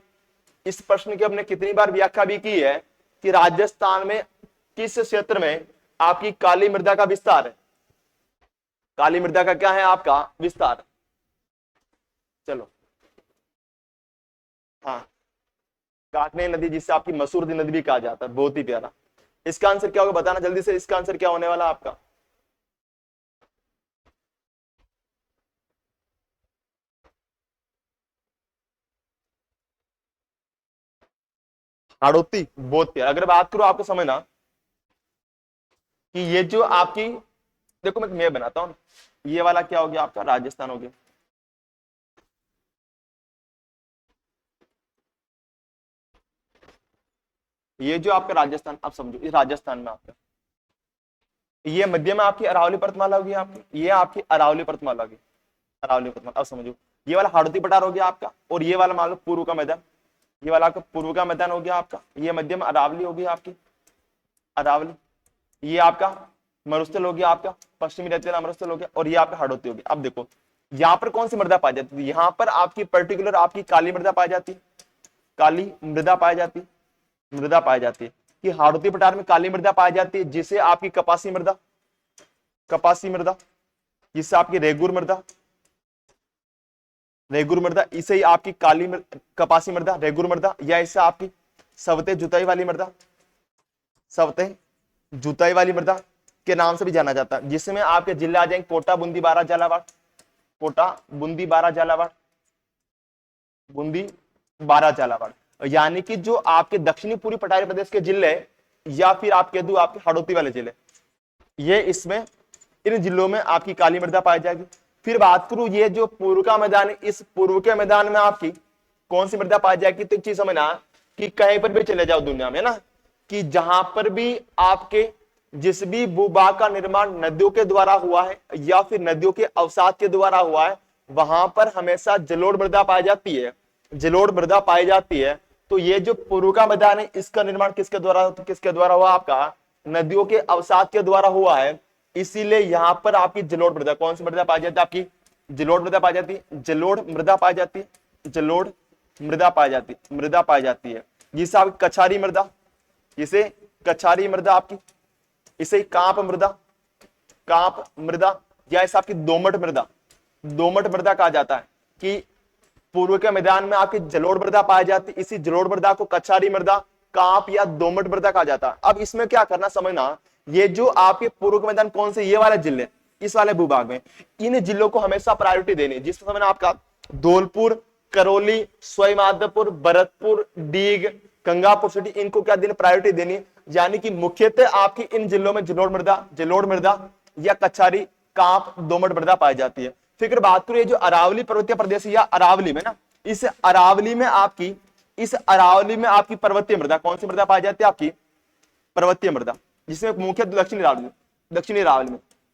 इस प्रश्न की हमने कितनी बार व्याख्या भी की है कि राजस्थान में किस क्षेत्र में आपकी काली मृदा का विस्तार है, काली मृदा का क्या है आपका विस्तार। चलो, हाँ, काकनी नदी जिससे आपकी मसूरदी नदी भी कहा जाता है, बहुत ही प्यारा। इसका आंसर क्या होगा बताना जल्दी से, इसका आंसर क्या होने वाला आपका, हाड़ौती, बहुत प्यारा। अगर बात करो आपको समझना कि ये जो आपकी, देखो मैं बनाता हूं, ये वाला क्या हो गया आपका, राजस्थान हो गया। ये जो आपका राजस्थान, आप समझो इस राजस्थान में आपका ये मध्य में आपकी अरावली पर्वतमाला होगी आपकी, ये आपकी अरावली पर्वतमाला होगी, अरावली पर्वतमाला। अब समझो ये वाला हाड़ौती पठार हो गया आपका, और ये वाला मान लो पूर्व का मैदान, ये वाला आपका पूर्व का मैदान हो गया आपका, ये मध्य में अरावली होगी आपकी, अरावली। ये आपका मरुस्थल हो गया आपका, पश्चिमी रेतीला मरुस्थल हो गया, और ये आपका हाड़ौती हो गया। अब देखो यहाँ पर कौन सी मृदा पाई जाती है, यहाँ पर आपकी पर्टिकुलर आपकी काली मृदा पाई जाती है, काली मृदा पाई जाती है, मृदा पाई जाती है। कि हाड़ौती पठार में काली मृदा पाई जाती है, जिसे आपकी कपासी मृदा, कपासी मृदा, जिससे आपकी रेगुर मृदा, रेगुर मृदा, इसे ही आपकी काली कपासी मृदा, रेगुर मृदा, या इसे आपकी सवते जुताई वाली मृदा, सवते जुताई वाली मृदा के नाम से भी जाना जाता है। जिसमें आपके जिले आ जाएंगे कोटा, बूंदी, बारा, झालावाड़, कोटा, बूंदी, बारा, झालावाड़, बूंदी, बारा, झालावाड़। यानी कि जो आपके दक्षिणी पूर्वी पठारी प्रदेश के जिले, या फिर आप कह दो आपके हाड़ौती वाले जिले, ये इसमें इन जिलों में आपकी काली मृदा पाई जाएगी। फिर बात करूं ये जो पूर्व का मैदान है, इस पूर्व के मैदान में आपकी कौन सी मृदा पाई जाएगी, तो एक चीज समझना कि कहीं पर भी चले जाओ दुनिया में ना, कि जहां पर भी आपके जिस भी भूभाग का निर्माण नदियों के द्वारा हुआ है या फिर नदियों के अवसाद के द्वारा हुआ है, वहां पर हमेशा जलोढ़ मृदा पाई जाती है, जलोढ़ मृदा पाई जाती है। तो ये जो पूर्व का मैदान है, इसका निर्माण किसके द्वारा हुआ आपका, नदियों के अवसाद के द्वारा हुआ है। इसीलिए यहां पर आपकी जलोढ़ मृदा, कौन सी मृदा पाई जाती है आपकी, जलोढ़ मृदा पाई जाती है, जलोढ़ मृदा पाई जाती है, जलोढ़ मृदा पाई जाती है, मृदा पाई जाती है। जिसे आप कछारी मृदा, इसे कछारी मृदा आपकी, इसे कांप मृदा, कांप मृदा, या इसे आपकी दोमट मृदा, दोमट मृदा कहा जाता है कि पूर्व के मैदान में आपकी जलोढ़ मृदा पाई जाती है, इसी जलोढ़ मृदा को कछारी मृदा, कांप या दोमट मृदा कहा जाता है। अब इसमें क्या करना समझना, ये जो आपके पूर्व के मैदान कौन से, ये वाले जिले, इस वाले भूभाग में, इन जिलों को हमेशा प्रायोरिटी देनी, जिसमें समझना आपका धौलपुर, करौली, सवाईमाधोपुर, भरतपुर, डीग, गंगापुर सिटी, इनको क्या देनी, प्रायोरिटी देनी। यानी कि मुख्यतः आपकी इन जिलों में जलोढ़ मृदा या कछारी, कांप, दोमट मृदा पाई जाती है। फिर बात करूं ये जो अरावली पर्वतीय प्रदेश या अरावली में ना, इस अरावली में आपकी पर्वतीय मृदा, कौन सी मृदा पाई जाती है, आपकी पर्वतीय मृदा, जिसमें मुख्य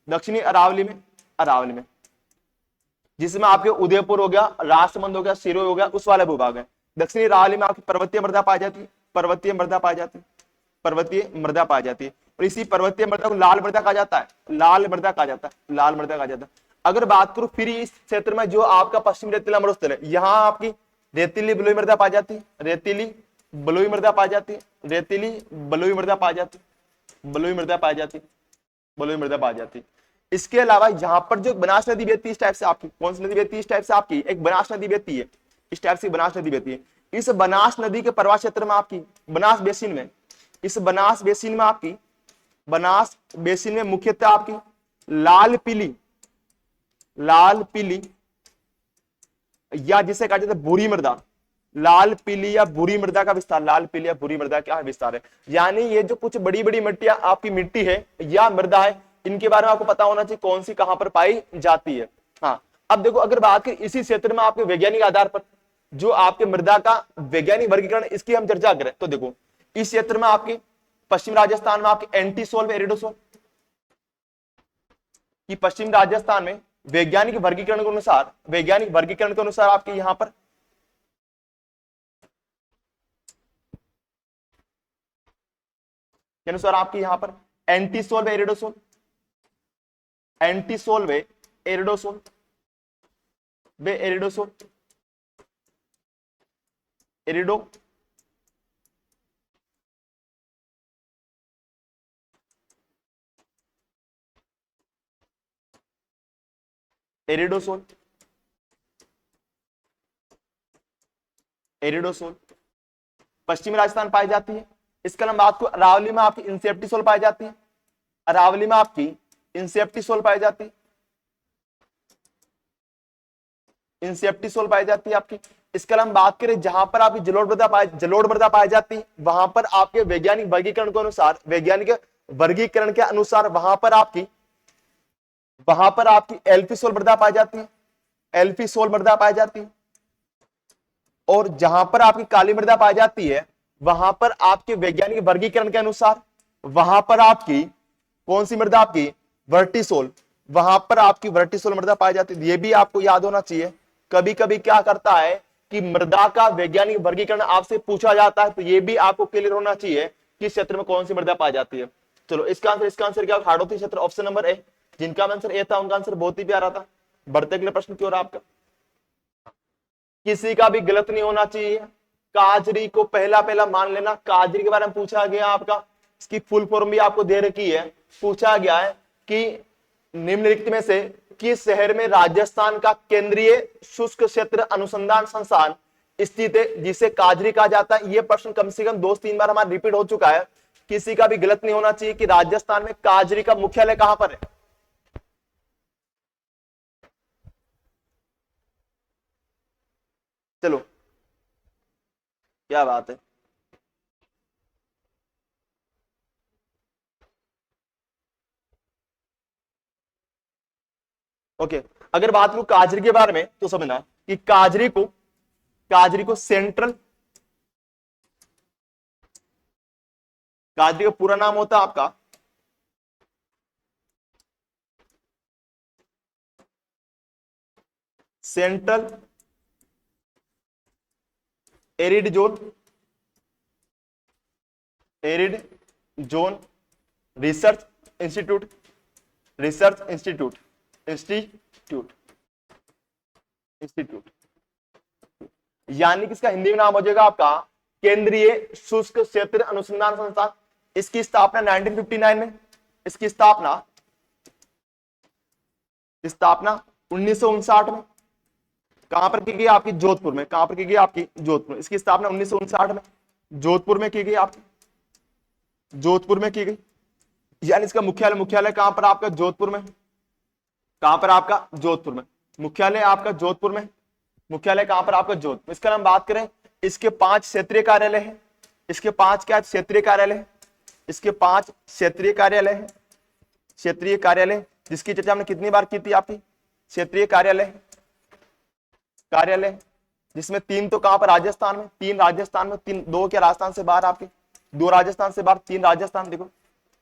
दक्षिणी अरावली में जिसमें आपके उदयपुर हो गया, राजसमंद हो गया, सिरोही हो गया, उस वाले भूभाग है। दक्षिणी अरावली में आपकी पर्वतीय मृदा पाई जाती है, पर्वतीय मृदा पाई जाती है। और इसी पर्वतीय मृदा को लाल मृदा कहा जाता है। अगर बात करूं फिर इस क्षेत्र में जो आपका पश्चिम रेतीला मरुस्थल है, यहाँ आपकी रेतीली बलुई मृदा पाई जाती है, रेतीली बलुई मृदा पाई जाती। इसके अलावा यहाँ पर जो बनास नदी बहती है, इस टाइप से आपकी कौन सी नदी बहती है, इस टाइप से आपकी एक बनास नदी बहती है, इस टाइप से बनास नदी बहती है। इस बनास नदी के प्रवाह क्षेत्र में आपकी बनास बेसिन में मुख्यतः आपकी लाल पीली या जिसे कहा जाता है भूरी मृदा, लाल पीली या भूरी मृदा का विस्तार है। यानी ये जो कुछ बड़ी बड़ी मिट्टियां आपकी मिट्टी है या मृदा है, इनके बारे में आपको पता होना चाहिए कौन सी कहां पर पाई जाती है। हाँ, अब देखो अगर बात करें इसी क्षेत्र में आपके वैज्ञानिक आधार पर जो आपके मृदा का वैज्ञानिक वर्गीकरण, इसकी हम चर्चा करें तो देखो इस क्षेत्र में आपके पश्चिम राजस्थान में आपके एंटीसोल, एरिडोसोल, कि पश्चिम राजस्थान में वैज्ञानिक वर्गीकरण के अनुसार आपके यहां पर के अनुसार आपके यहां पर एंटीसोल व एरिडोसोल, एरिडोसोल पश्चिमी राजस्थान पाई जाती है। इसके अलावा बात को अरावली में आपकी इंसेप्टिसोल पाई जाती है, आपकी। इसके अलावा बात करें जहां पर आपकी जलोढ़ मृदा पाई जाती है, वहां पर आपके वैज्ञानिक वर्गीकरण के अनुसार वहां पर आपकी एल्फीसोल मृदा पाई जाती है, और जहां पर आपकी काली मृदा पाई जाती है, वहां पर आपके वैज्ञानिक वर्गीकरण के अनुसार वहां पर आपकी कौन सी मृदा, आपकी वर्टिसोल, वहां पर आपकी वर्टिसोल मृदा पाई जाती है। ये भी आपको याद होना चाहिए। कभी कभी क्या करता है कि मृदा का वैज्ञानिक वर्गीकरण आपसे पूछा जाता है, तो ये भी आपको क्लियर होना चाहिए कि क्षेत्र में कौन सी मृदा पाई जाती है। चलो इसका आंसर क्या, हाड़ौती क्षेत्र, ऑप्शन नंबर ए। जिनका आंसर ए था उनका आंसर बहुत ही प्यारा था। बढ़ते अगले प्रश्न की ओर आपका, किसी का भी गलत नहीं होना चाहिए। काजरी को पहला मान लेना। काजरी के बारे में पूछा गया आपका, इसकी फुल फॉर्म भी आपको दे रखी है। पूछा गया है कि निम्नलिखित में से किस शहर में राजस्थान का केंद्रीय शुष्क क्षेत्र अनुसंधान संस्थान स्थित है, जिसे काजरी कहा जाता है। यह प्रश्न कम से कम 2-3 बार हमारा रिपीट हो चुका है। किसी का भी गलत नहीं होना चाहिए कि राजस्थान में काजरी का मुख्यालय कहां पर है। चलो क्या बात है। ओके, अगर बात करूं काजरी के बारे में तो समझना कि काजरी को काजरी का पूरा नाम होता है आपका central arid zone research institute. यानी कि इसका हिंदी में नाम हो जाएगा आपका केंद्रीय शुष्क क्षेत्र अनुसंधान संस्थान। इसकी स्थापना 1959 में, स्थापना 1959 में। कहां पर की गई आपकी? जोधपुर में। कहां पर की गई आपकी? जोधपुर। इसकी स्थापना 1959 में जोधपुर में की गई आपकी, जोधपुर में की गई। यानी इसका मुख्यालय, मुख्यालय कहां पर आपका? जोधपुर में। कहां पर आपका? जोधपुर में। मुख्यालय आपका जोधपुर में। मुख्यालय कहां पर आपका? जोधपुर। इसका हम बात करें, इसके 5 क्षेत्रीय कार्यालय हैं। इसके 5 क्या? क्षेत्रीय कार्यालय है। इसके 5 क्षेत्रीय कार्यालय है। क्षेत्रीय कार्यालय जिसकी चर्चा हमने कितनी बार की थी आपकी? क्षेत्रीय कार्यालय, कार्यालय जिसमें 3 तो कहां पर? राजस्थान में। 3 राजस्थान में, 3 2 क्या राजस्थान से बाहर आपके? 2 राजस्थान से बाहर, 3 राजस्थान। देखो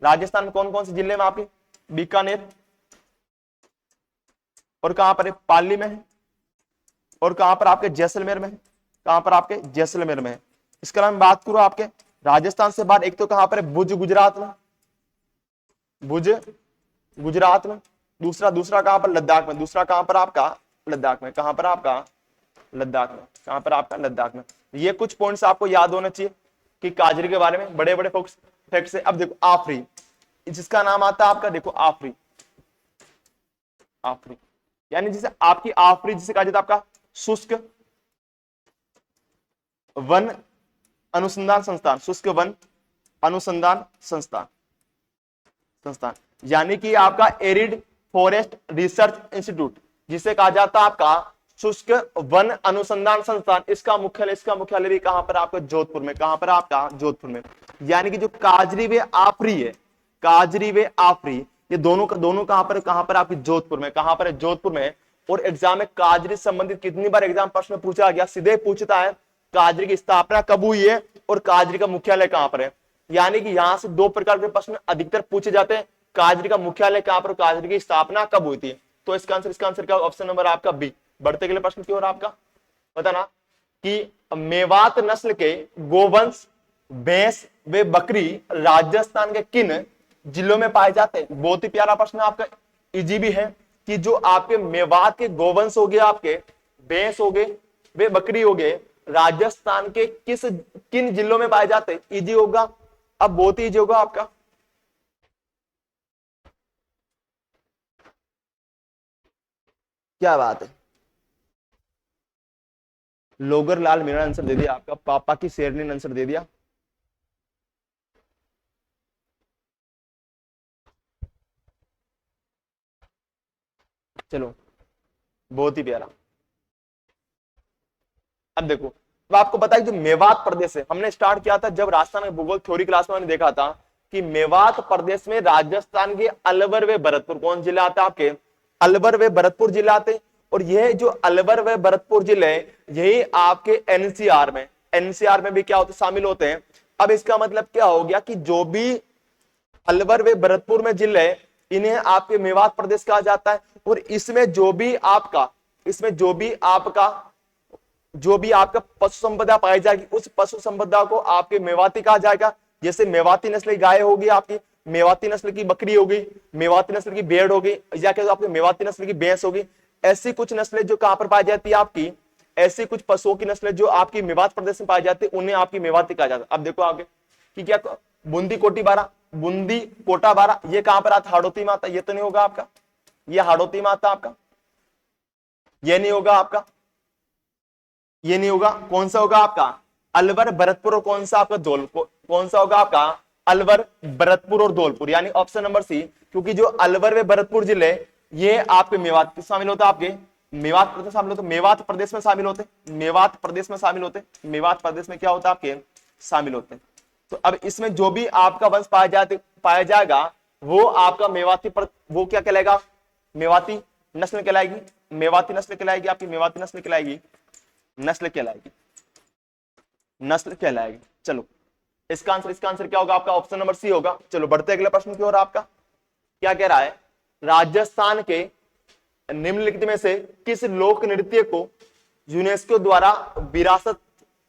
राजस्थान में कौन कौन से जिले में आपके? बीकानेर, और कहां पर है? पाली में है, और कहां पर आपके? जैसलमेर में है। कहां पर आपके? जैसलमेर में है। इसके अलावा बात करूं आपके राजस्थान से बाहर, एक तो कहां पर है? भुज गुजरात में, भुज गुजरात में। दूसरा, दूसरा कहां पर? लद्दाख में। दूसरा कहां पर आपका? लद्दाख में। कहां पर आपका? लद्दाख में। कहां पर आपका? लद्दाख में। ये कुछ पॉइंट्स आपको याद होने चाहिए कि काजरी के बारे में बड़े बड़े फैक्ट्स है। अब देखो आफरी, जिसका नाम आता है आपका, देखो आफरी, आफरी यानी जिसे आपकी आफरी जिसे कहा जाता है आपका शुष्क वन अनुसंधान संस्थान, शुष्क वन अनुसंधान संस्थान, संस्थान यानी कि आपका एरिड फॉरेस्ट रिसर्च इंस्टीट्यूट, जिसे कहा जाता है आपका शुष्क वन अनुसंधान संस्थान। इसका मुख्यालय भी कहां पर? आपका जोधपुर में। कहां पर आपका? जोधपुर में। यानी कि जो काजरी वे आफरी है, काजरी वे आफरी, ये दोनों कहां पर? कहां पर आपकी? जोधपुर में। कहां पर है? जोधपुर में। और एग्जाम में काजरी संबंधित कितनी बार एग्जाम प्रश्न पूछा गया? सीधे पूछता है काजरी की स्थापना कब हुई है और काजरी का मुख्यालय कहां पर है। यानी कि यहां से 2 प्रकार के प्रश्न अधिकतर पूछे जाते हैं, काजरी का मुख्यालय कहां पर, काजरी की स्थापना कब हुई थी। तो इसका आंसर क्या? ऑप्शन नंबर आपका बी। बढ़ते के लिए प्रश्न क्यों रहा आपका? बताना कि मेवात नस्ल के गोवंश भैंस व बकरी राजस्थान के किन जिलों में पाए जाते हैं? बहुत ही प्यारा प्रश्न आपका, इजी भी है कि जो आपके मेवात के गोवंश हो गए, आपके भैंस हो गए, वे बकरी हो गए, राजस्थान के किन जिलों में पाए जाते हैं? इजी होगा, अब बहुत ही इजी होगा आपका। क्या बात है, लोगर लाल मीणा ने आंसर दे दिया आपका, पापा की शेरनी ने आंसर दे दिया। चलो बहुत ही प्यारा। अब देखो, तो आपको पता है जो मेवात प्रदेश है, हमने स्टार्ट किया था जब राजस्थान के भूगोल थ्योरी क्लास में मैंने देखा था कि मेवात प्रदेश में राजस्थान के अलवर व भरतपुर कौन जिला आता है? आपके अलवर व भरतपुर जिला आते। और यह जो अलवर व भरतपुर जिले यही आपके एनसीआर में, एनसीआर में भी क्या होते? शामिल होते हैं। अब इसका मतलब क्या हो गया कि जो भी अलवर व भरतपुर में जिले इन्हें आपके मेवात प्रदेश कहा जाता है। और इसमें जो भी आपका, इसमें जो भी आपका पशु संपदा पाई जाएगी, उस पशु संपदा को आपके मेवाती कहा जाएगा। जैसे मेवाती नस्ल की गाय होगी, आपकी मेवाती नस्ल की बकरी होगी, मेवाती नस्ल की भेड़ होगी, या क्या आपकी मेवाती नस्ल की भैंस होगी। ऐसी कुछ नस्लें जो कहां पर पाई जाती है आपकी, ऐसी कुछ पशुओं की नस्लें जो आपकी मेवात प्रदेश में पाई जाती है, उन्हें आपकी मेवाती कहा जाता है। अब देखो आगे कि क्या बूंदी कोटी बारा, बूंदी कोटा बारा, ये कहां पर आता? हाड़ौती में आता। ये तो नहीं होगा आपका, ये हाड़ौती में आता आपका, ये नहीं होगा आपका, ये नहीं होगा। कौन सा होगा आपका? अलवर भरतपुर, और कौन सा आपका? धौलपुर। कौन सा होगा आपका? अलवर भरतपुर और धौलपुर, यानी ऑप्शन नंबर सी। क्योंकि जो अलवर व भरतपुर जिले ये आपके मेवात में शामिल होता है, आपके मेवात प्रदेश शामिल होते, मेवात प्रदेश में शामिल होते, मेवात प्रदेश में शामिल होते, मेवात प्रदेश में क्या होता है आपके? शामिल होते। तो अब इसमें जो भी आपका वंश पाया जाएगा वो आपका वो क्या कहलाएगा? मेवाती नस्ल कहलाएगी, मेवाती नस्ल कहलाएगी, आपकी मेवाती नस्ल कहलाएगी, नस्ल कहलाएगी, नस्ल कहलाएगी। चलो इसका आंसर क्या होगा आपका? ऑप्शन नंबर सी होगा। चलो बढ़ते अगले प्रश्न की ओर। आपका क्या कह रहा है? राजस्थान के निम्नलिखित में से किस लोक नृत्य को यूनेस्को द्वारा विरासत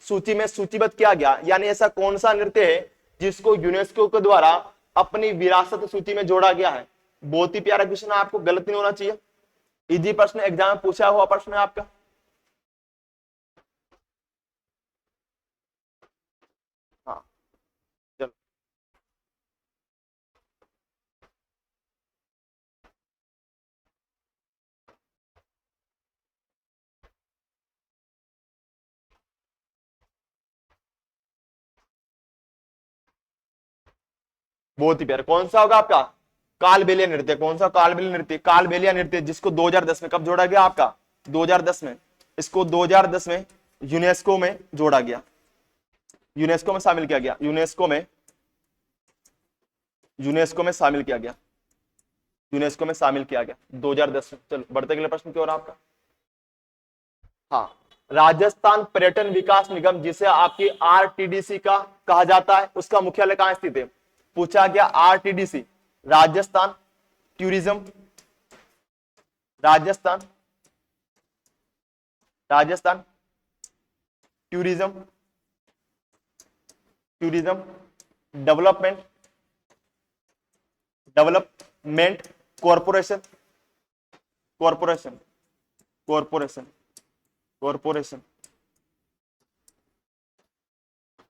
सूची में सूचीबद्ध किया गया? यानी ऐसा कौन सा नृत्य है जिसको यूनेस्को के द्वारा अपनी विरासत सूची में जोड़ा गया है? बहुत ही प्यारा क्वेश्चन है, आपको गलत नहीं होना चाहिए, इजी प्रश्न, एग्जाम में पूछा हुआ प्रश्न है आपका। हाँ चलो बहुत ही प्यारा। कौन सा होगा आपका? कालबेलिया नृत्य। कौन सा? कालबेलिया नृत्य। कालबेलिया नृत्य जिसको 2010 में कब जोड़ा गया आपका? 2010 में। इसको 2010 में यूनेस्को में जोड़ा गया, यूनेस्को में शामिल किया गया, यूनेस्को में शामिल किया गया, यूनेस्को में शामिल किया गया 2010 में। चलो बढ़ते अगले प्रश्न की ओर आपका। हाँ, राजस्थान पर्यटन विकास निगम जिसे आपकी आरटीडीसी का कहा जाता है, उसका मुख्यालय कहां स्थित है? पूछा गया RTDC, Rajasthan tourism, Rajasthan tourism development corporation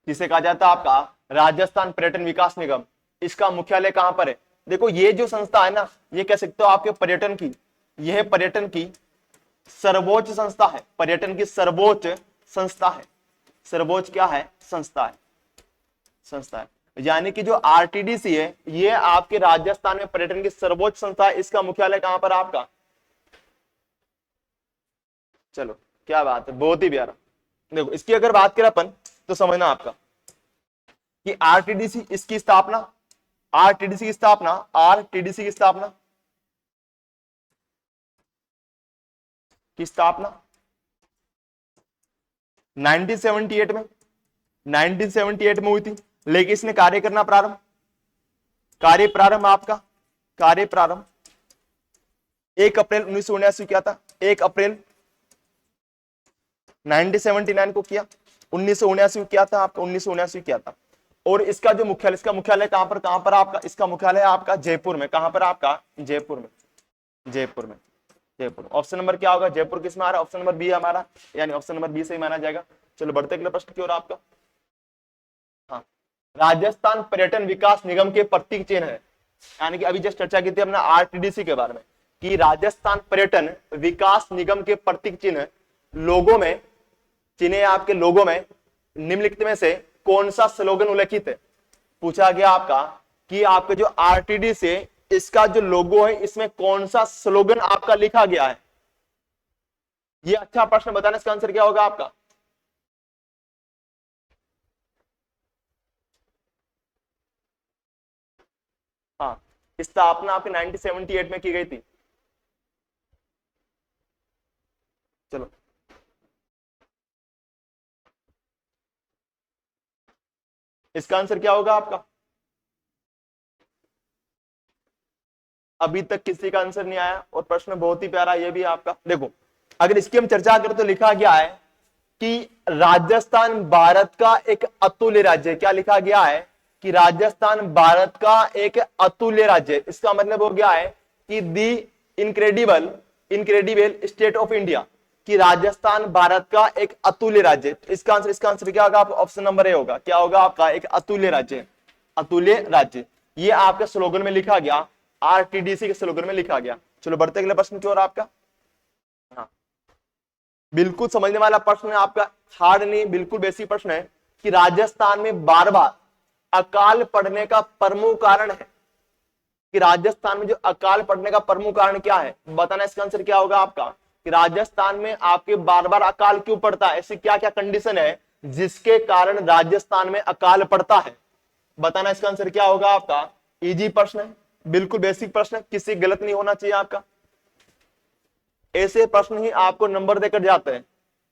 जिसे कहा जाता है आपका राजस्थान पर्यटन विकास निगम। इसका मुख्यालय कहां पर है? देखो ये जो संस्था है ना, ये कह सकते हो आपके पर्यटन की, यह पर्यटन की सर्वोच्च संस्था है, पर्यटन की सर्वोच्च संस्था है। सर्वोच्च क्या है? संस्था है, संस्था है। यानी कि जो आरटीडीसी है ये आपके राजस्थान में पर्यटन की सर्वोच्च संस्था है। इसका मुख्यालय कहां पर आपका? चलो क्या बात है, बहुत ही प्यारा। देखो इसकी अगर बात करें अपन तो समझना आपका कि आरटीडीसी इसकी स्थापना, आरटीडीसी की स्थापना 1978 में हुई थी। लेकिन इसने कार्य करना प्रारंभ, कार्य प्रारंभ 1 अप्रैल 1979 किया था। 1 अप्रैल 1979 को किया, 1979 किया था आपका, 1979 किया था। और इसका जो मुख्यालय, इसका मुख्यालय कहां पर आपका? इसका मुख्यालय आपका जयपुर में। कहां पर आपका? जयपुर में। ऑप्शन नंबर क्या होगा? जयपुर किसमें आ रहा है? ऑप्शन नंबर बी है हमारा, यानी ऑप्शन नंबर बी से ही माना जाएगा। चलो बढ़ते अगले प्रश्न की ओर आपका। हाँ, राजस्थान पर्यटन विकास निगम के प्रतीक चिन्ह है, यानी कि अभी जस्ट चर्चा की थी हमने आरटीडीसी के बारे में कि राजस्थान पर्यटन विकास निगम के प्रतीक चिन्ह लोगों में, चिन्ह आपके लोगों में निम्नलिखित में से कौन सा स्लोगन उल्लेखित है? पूछा गया आपका कि आपके जो आरटीडीसी है इसका जो लोगो है इसमें कौन सा स्लोगन आपका लिखा गया है? ये अच्छा प्रश्न, बताना इसका आंसर क्या होगा आपका? हाँ, स्थापना आपकी 1978 में की गई थी। चलो इसका आंसर क्या होगा आपका? अभी तक किसी का आंसर नहीं आया और प्रश्न बहुत ही प्यारा ये भी आपका। देखो अगर इसकी हम चर्चा करें तो लिखा गया है कि राजस्थान भारत का एक अतुल्य राज्य है। क्या लिखा गया है? कि राजस्थान भारत का एक अतुल्य राज्य है। इसका मतलब हो गया है कि दी इनक्रेडिबल स्टेट ऑफ इंडिया, कि राजस्थान भारत का एक अतुल्य राज्य। इसका आंसर क्या होगा? ऑप्शन नंबर ए होगा। क्या होगा आपका? एक अतुल्य राज्य, अतुल्य राज्य। ये आपके स्लोगन में लिखा गया, आरटीडीसी के स्लोगन में लिखा गया। चलो बढ़ते अगले प्रश्न की ओर आपका। हाँ, बिल्कुल समझने वाला प्रश्न है आपका, हार्ड नहीं, बिल्कुल बेसिक प्रश्न है कि राजस्थान में बार बार अकाल पड़ने का प्रमुख कारण है, कि राजस्थान में जो अकाल पड़ने का प्रमुख कारण क्या है? बताना इसका आंसर क्या होगा आपका? कि राजस्थान में आपके बार बार अकाल क्यों पड़ता है? ऐसी क्या क्या कंडीशन है जिसके कारण राजस्थान में अकाल पड़ता है? बताना इसका आंसर क्या होगा आपका? इजी प्रश्न है, बिल्कुल बेसिक प्रश्न है, किसी गलत नहीं होना चाहिए आपका। ऐसे प्रश्न ही आपको नंबर देकर जाते हैं,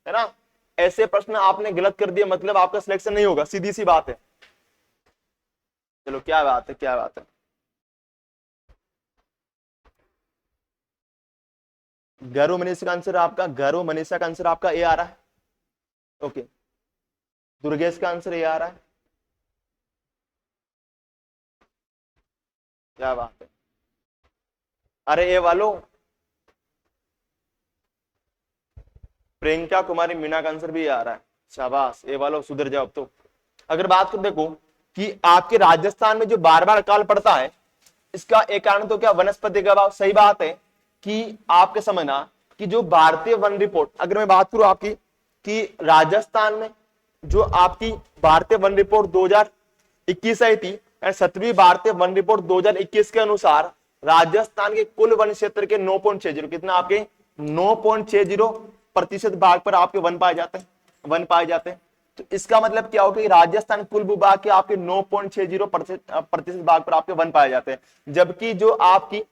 है ना। ऐसे प्रश्न आपने गलत कर दिए मतलब आपका सिलेक्शन नहीं होगा, सीधी सी बात है। चलो क्या बात है, क्या बात है। गैरो मनीषा का आंसर आपका, गैरो मनीषा का आंसर आपका ए आ रहा है। ओके, दुर्गेश का आंसर ए आ रहा है। क्या बात है, अरे ए वालों, प्रियंका कुमारी मीना का आंसर भी आ रहा है। शाबाश, ए वालों सुधर जाओ। तो अगर बात कर देखो कि आपके राजस्थान में जो बार बार अकाल पड़ता है इसका एक कारण तो क्या? वनस्पति का अभाव। सही बात है कि आपके समझना कि जो भारतीय वन रिपोर्ट, अगर मैं बात करूं आपकी कि राजस्थान में जो आपकी भारतीय वन रिपोर्ट 2021 आई थी 7वीं भारतीय वन रिपोर्ट 2021 के अनुसार राजस्थान के कुल वन क्षेत्र के 9.60 कितना आपके 9.60% भाग पर आपके वन पाए जाते हैं, वन पाए जाते हैं। तो इसका मतलब क्या होगा कि राजस्थान कुल भूभाग के आपके 9.60% भाग पर आपके वन पाए जाते हैं। जबकि जो आपकी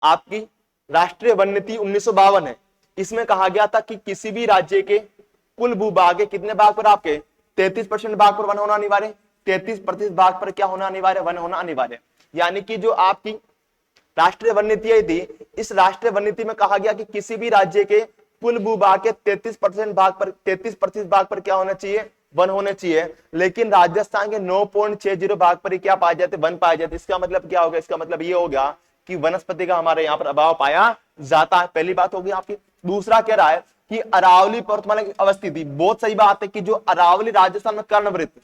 आपकी राष्ट्रीय वन नीति 1952 है, इसमें कहा गया था कि किसी भी राज्य के कुल भूभाग के कितने भाग पर आपके 33% भाग पर वन होना अनिवार्य, 33% भाग पर क्या होना अनिवार्य, वन होना अनिवार्य। यानी कि जो आपकी राष्ट्रीय वन नीति आई थी, इस राष्ट्रीय वन नीति में कहा गया कि किसी भी राज्य के कुल भूभाग के 33% भाग पर क्या होना चाहिए, वन होने चाहिए। लेकिन राजस्थान के 9.60 भाग पर ही क्या पाए जाते, वन पाए जाते। इसका मतलब क्या होगा, इसका मतलब ये होगा कि वनस्पति का हमारे यहाँ पर अभाव पाया जाता है। पहली बात होगी आपकी। दूसरा कह रहा है कि अरावली पर्वतमाला की अवस्थिति, बहुत सही बात है कि जो अरावली राजस्थान में कर्णवृत्त,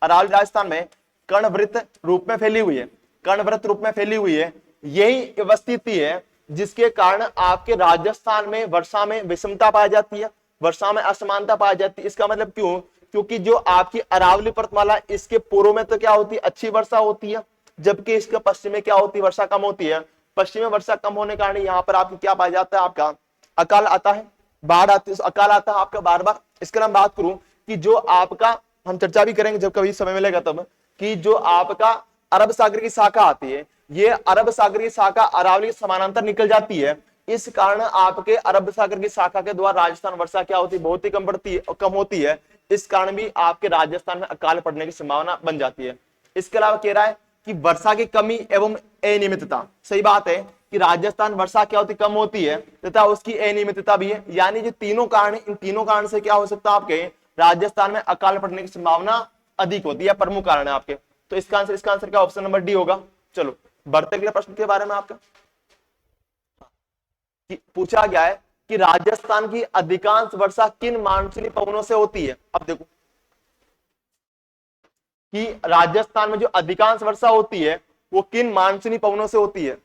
अरावली राजस्थान में कर्णवृत्त रूप में फैली हुई है, कर्णवृत्त रूप में फैली हुई है, यही अवस्थिति है जिसके कारण आपके राजस्थान में वर्षा में विषमता पाई जाती है, वर्षा में असमानता पाई जाती है। इसका मतलब क्यों, क्योंकि जो आपकी अरावली पर्वतमाला, इसके पूर्व में तो क्या होती है, अच्छी वर्षा होती है, जबकि इसके पश्चिम में क्या होती है, वर्षा कम होती है। पश्चिम में वर्षा कम होने के कारण यहाँ पर आपकी क्या पाया जाता है, आपका अकाल आता है, बाढ़ आती है, अकाल आता है आपका बार बार। इसके मैं बात करूं कि जो आपका, हम चर्चा भी करेंगे जब कभी समय मिलेगा तब, कि जो आपका अरब सागर की शाखा आती है, ये अरब सागर की शाखा अरावली के समानांतर निकल जाती है। इस कारण आपके अरब सागर की शाखा के द्वारा राजस्थान वर्षा क्या होती है, बहुत ही कम पड़ती है, कम होती है। इस कारण भी आपके राजस्थान में अकाल पड़ने की संभावना बन जाती है। इसके अलावा कह रहा है कि वर्षा की कमी एवं अनियमितता, सही बात है कि राजस्थान वर्षा क्या होती, कम होती है, तथा उसकी अनियमितता भी है। यानी जो तीनों कारण, इन तीनों कारण से क्या हो सकता है, आपके राजस्थान में अकाल पड़ने की संभावना अधिक होती है, प्रमुख कारण है आपके। तो इसका आंसर क्या ऑप्शन नंबर डी होगा। चलो बढ़ते अगले प्रश्न के बारे में। आपका पूछा गया है कि राजस्थान की अधिकांश वर्षा किन मानसूनी पवनों से होती है। अब देखो कि राजस्थान में जो अधिकांश वर्षा होती है वो किन मानसूनी पवनों से होती है।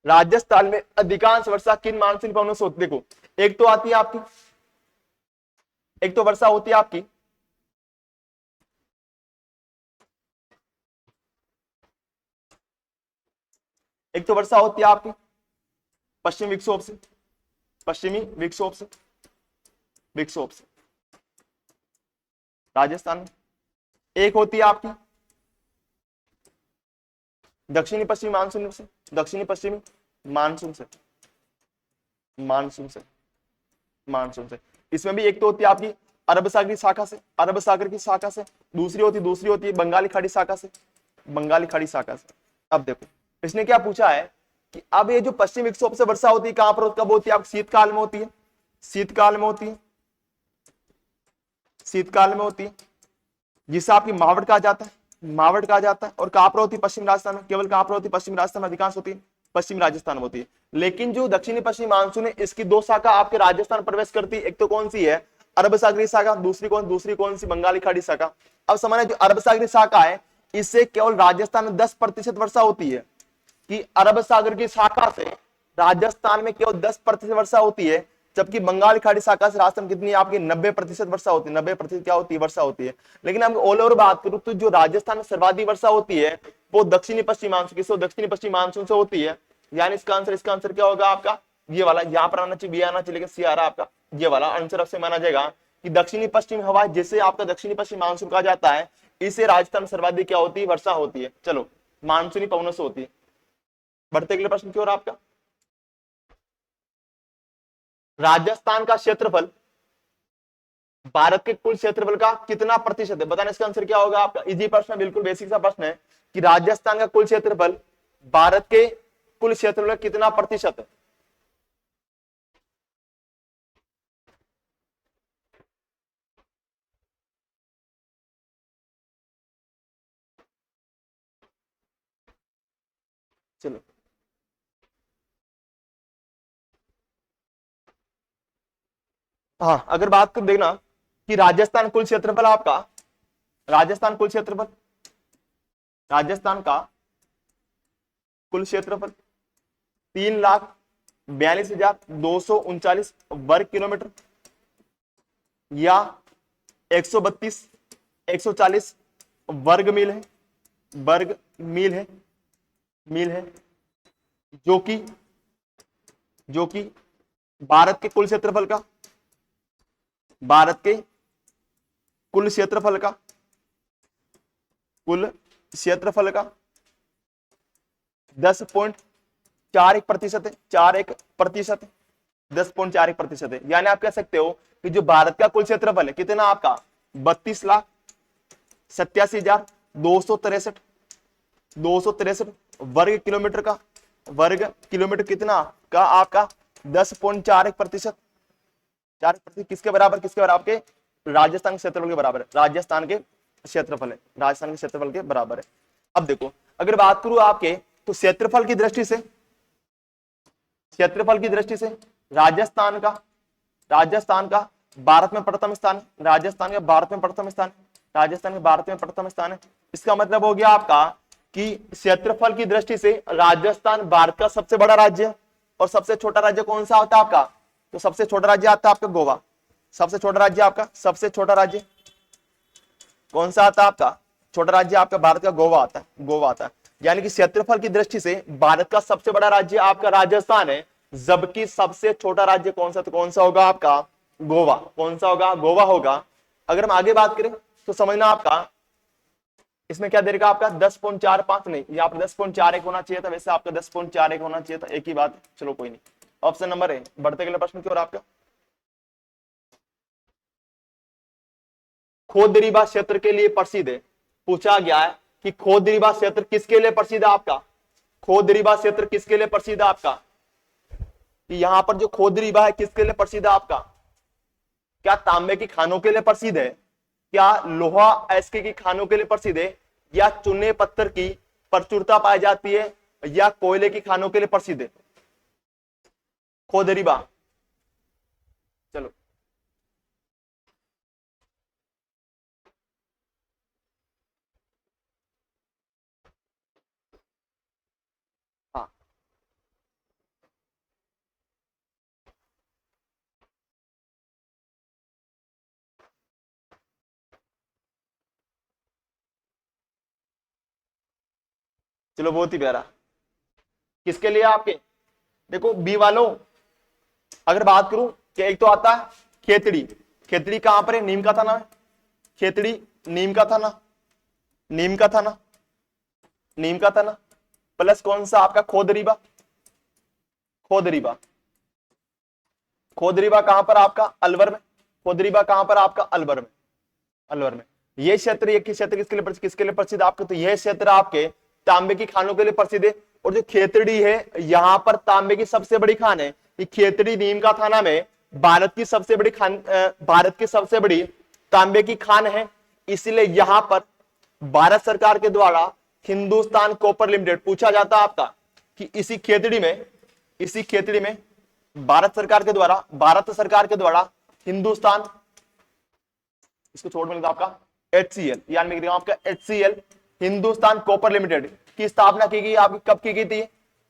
राजस्थान में अधिकांश वर्षा किन मानसूनी पवनों से होती है। देखो एक तो आती है आपकी, एक तो वर्षा होती है आपकी एक तो वर्षा होती है आपकी पश्चिमी विक्षोभ से, पश्चिमी विक्षोभ से, विक्षोभ से राजस्थान में। एक होती है आपकी दक्षिणी पश्चिमी मानसून से, दक्षिणी पश्चिमी मानसून से, मानसून से, मानसून से। इसमें भी एक तो होती है आपकी अरब सागर की शाखा से, अरब सागर की शाखा से। दूसरी होती है बंगाली खाड़ी शाखा से, बंगाली खाड़ी शाखा से। अब देखो इसने क्या पूछा है कि अब ये जो पश्चिम विक्षोभ से वर्षा होती है कहां पर, कब होती है, आप शीतकाल में होती है, शीतकाल में होती है, शीतकाल में होती है, जिसे आपकी मावट कहा जाता है, मावट कहा जाता है। और कहां पर होती है, पश्चिम राजस्थान में। केवल कहां पर होती है, पश्चिम राजस्थान में अधिकांश होती है, पश्चिम राजस्थान में होती है। लेकिन जो दक्षिणी पश्चिमी मानसून है, इसकी दो शाखा आपके राजस्थान प्रवेश करती है। एक तो कौन सी है, अरब सागरी शाखा, दूसरी कौन सी, बंगाली खाड़ी शाखा। अब समझना जो अरब सागरी शाखा है, इससे केवल राजस्थान में 10% वर्षा होती है, कि अरब सागर की शाखा से राजस्थान में केवल 10% वर्षा होती है, जबकि बंगाल खाड़ी शाखा से राजस्थान कितनी है आपकी 90% वर्षा होती है, 90% क्या होती है, वर्षा होती है। लेकिन हम ऑल ओवर बात करूं तो जो राजस्थान में सर्वाधिक वर्षा होती है वो दक्षिणी पश्चिमी मानसून, किससे, दक्षिणी पश्चिमी मानसून से होती है। यानी इसका आंसर क्या होगा आपका, ये वाला, यहाँ पर आना चाहिए, बी आना चाहिए, लेकिन सी आ रहा आपका ये वाला आंसर। आपसे माना जाएगा कि दक्षिणी पश्चिमी हवा, जिसे आपका दक्षिणी पश्चिमी मानसून कहा जाता है, इसे राजस्थान सर्वाधिक क्या होती है, वर्षा होती है। चलो मानसूनी पवनों से होती है। बढ़ते अगले प्रश्न की ओर। आपका राजस्थान का क्षेत्रफल भारत के कुल क्षेत्रफल का कितना प्रतिशत है, बताना। इसका आंसर क्या होगा आपका, इजी प्रश्न है, बिल्कुल बेसिक सा प्रश्न है कि राजस्थान का कुल क्षेत्रफल भारत के कुल क्षेत्रफल कितना प्रतिशत है। चलो हाँ, अगर बात कर देखना कि राजस्थान कुल क्षेत्रफल आपका, राजस्थान कुल क्षेत्रफल, राजस्थान का कुल क्षेत्रफल 3,42,239 वर्ग किलोमीटर, या 132 140 वर्ग मील है, वर्ग मील है, मील है, जो कि भारत के कुल क्षेत्रफल का, भारत के कुल क्षेत्रफल का, कुल क्षेत्रफल का 10.41% है, 41%, 10.41% है। यानी आप कह सकते हो कि जो भारत का कुल क्षेत्रफल है कितना आपका 32,87,263 वर्ग किलोमीटर का, वर्ग किलोमीटर कितना का आपका 10.41%, 4% किसके बराबर, किसके बराबर के राजस्थान के क्षेत्रफल के बराबर है, राजस्थान के क्षेत्रफल है, राजस्थान के क्षेत्रफल के बराबर है। अब देखो अगर बात करूं आपके तो क्षेत्रफल की दृष्टि से, क्षेत्रफल की दृष्टि से राजस्थान का भारत में प्रथम स्थान है, राजस्थान का भारत में प्रथम स्थान, राजस्थान के भारत में प्रथम स्थान है। इसका मतलब हो गया आपका कि क्षेत्रफल की दृष्टि से राजस्थान भारत का सबसे बड़ा राज्य है। और सबसे छोटा राज्य कौन सा होता है आपका, तो सबसे छोटा राज्य आता है आपका गोवा, सबसे छोटा राज्य आपका, सबसे छोटा राज्य कौन सा आता है आपका, छोटा राज्य आपका भारत का गोवा आता है, गोवा आता है। यानी कि क्षेत्रफल की दृष्टि से भारत का सबसे बड़ा राज्य आपका राजस्थान है, जबकि सबसे छोटा राज्य कौन सा, तो कौन सा होगा आपका गोवा, कौन सा होगा, गोवा होगा। अगर हम आगे बात करें तो समझना आपका इसमें क्या देगा आपका 10.45 नहीं, यहाँ पर 10.41 होना चाहिए था, वैसे आपका 10.41 होना चाहिए था, एक ही बात, चलो कोई नहीं। ऑप्शन नंबर है, बढ़ते अगले प्रश्न की ओर आपका। खोदरीबा क्षेत्र के लिए प्रसिद्ध है, पूछा गया है कि खोदरीबा क्षेत्र किसके लिए प्रसिद्ध है आपका, खोदरीबा क्षेत्र किसके लिए प्रसिद्ध है आपका, कि यहां पर जो खोदरीबा है किसके लिए प्रसिद्ध है आपका, क्या तांबे की खानों के लिए प्रसिद्ध है, क्या लोहा एस्के की खानों के लिए प्रसिद्ध है, या चूने पत्थर की प्रचुरता पाई जाती है, या कोयले की खानों के लिए प्रसिद्ध है खोदरीबा। चलो हाँ, चलो बहुत ही प्यारा, किसके लिए आपके, देखो बी वालों अगर बात करूं कि एक तो आता है खेतड़ी, खेतड़ी कहां पर है, नीम का थाना है, खेतड़ी नीम का थाना, नीम का थाना, नीम का थाना, प्लस कौन सा आपका खोदरीबा, खोदरीबा, खोदरीबा कहां पर आपका अलवर में, खोदरीबा कहां पर आपका अलवर में, अलवर में। ये क्षेत्र, ये क्षेत्र किसके लिए प्रसिद्ध आपके, तो यह क्षेत्र आपके तांबे की खानों के लिए प्रसिद्ध है। और जो खेतड़ी है यहां पर तांबे की सबसे बड़ी खान है, ये खेतड़ी नीम का थाना में भारत की सबसे बड़ी खान, भारत की सबसे बड़ी तांबे की खान है। इसलिए यहां पर भारत सरकार के द्वारा हिंदुस्तान कॉपर लिमिटेड, पूछा जाता है आपका कि इसी खेतड़ी में भारत सरकार के द्वारा हिंदुस्तान, इसको छोड़ मिलता आपका HCL, यानी में आपका HCL हिंदुस्तान कॉपर लिमिटेड की स्थापना की गई, आपकी कब की गई थी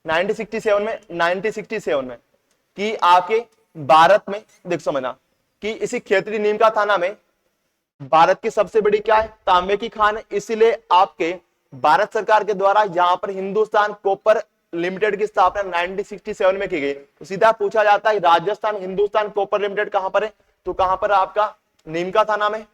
1967 में, 1967 में कि आपके भारत में, देख समझना कि इसी खेतड़ी नीम का थाना में भारत की सबसे बड़ी क्या है, तांबे की खान है। इसीलिए आपके भारत सरकार के द्वारा यहां पर हिंदुस्तान कॉपर लिमिटेड की स्थापना 1967 में की गई। तो सीधा पूछा जाता है राजस्थान हिंदुस्तान कॉपर लिमिटेड कहां पर है, तो कहां पर आपका नीम का थाना में।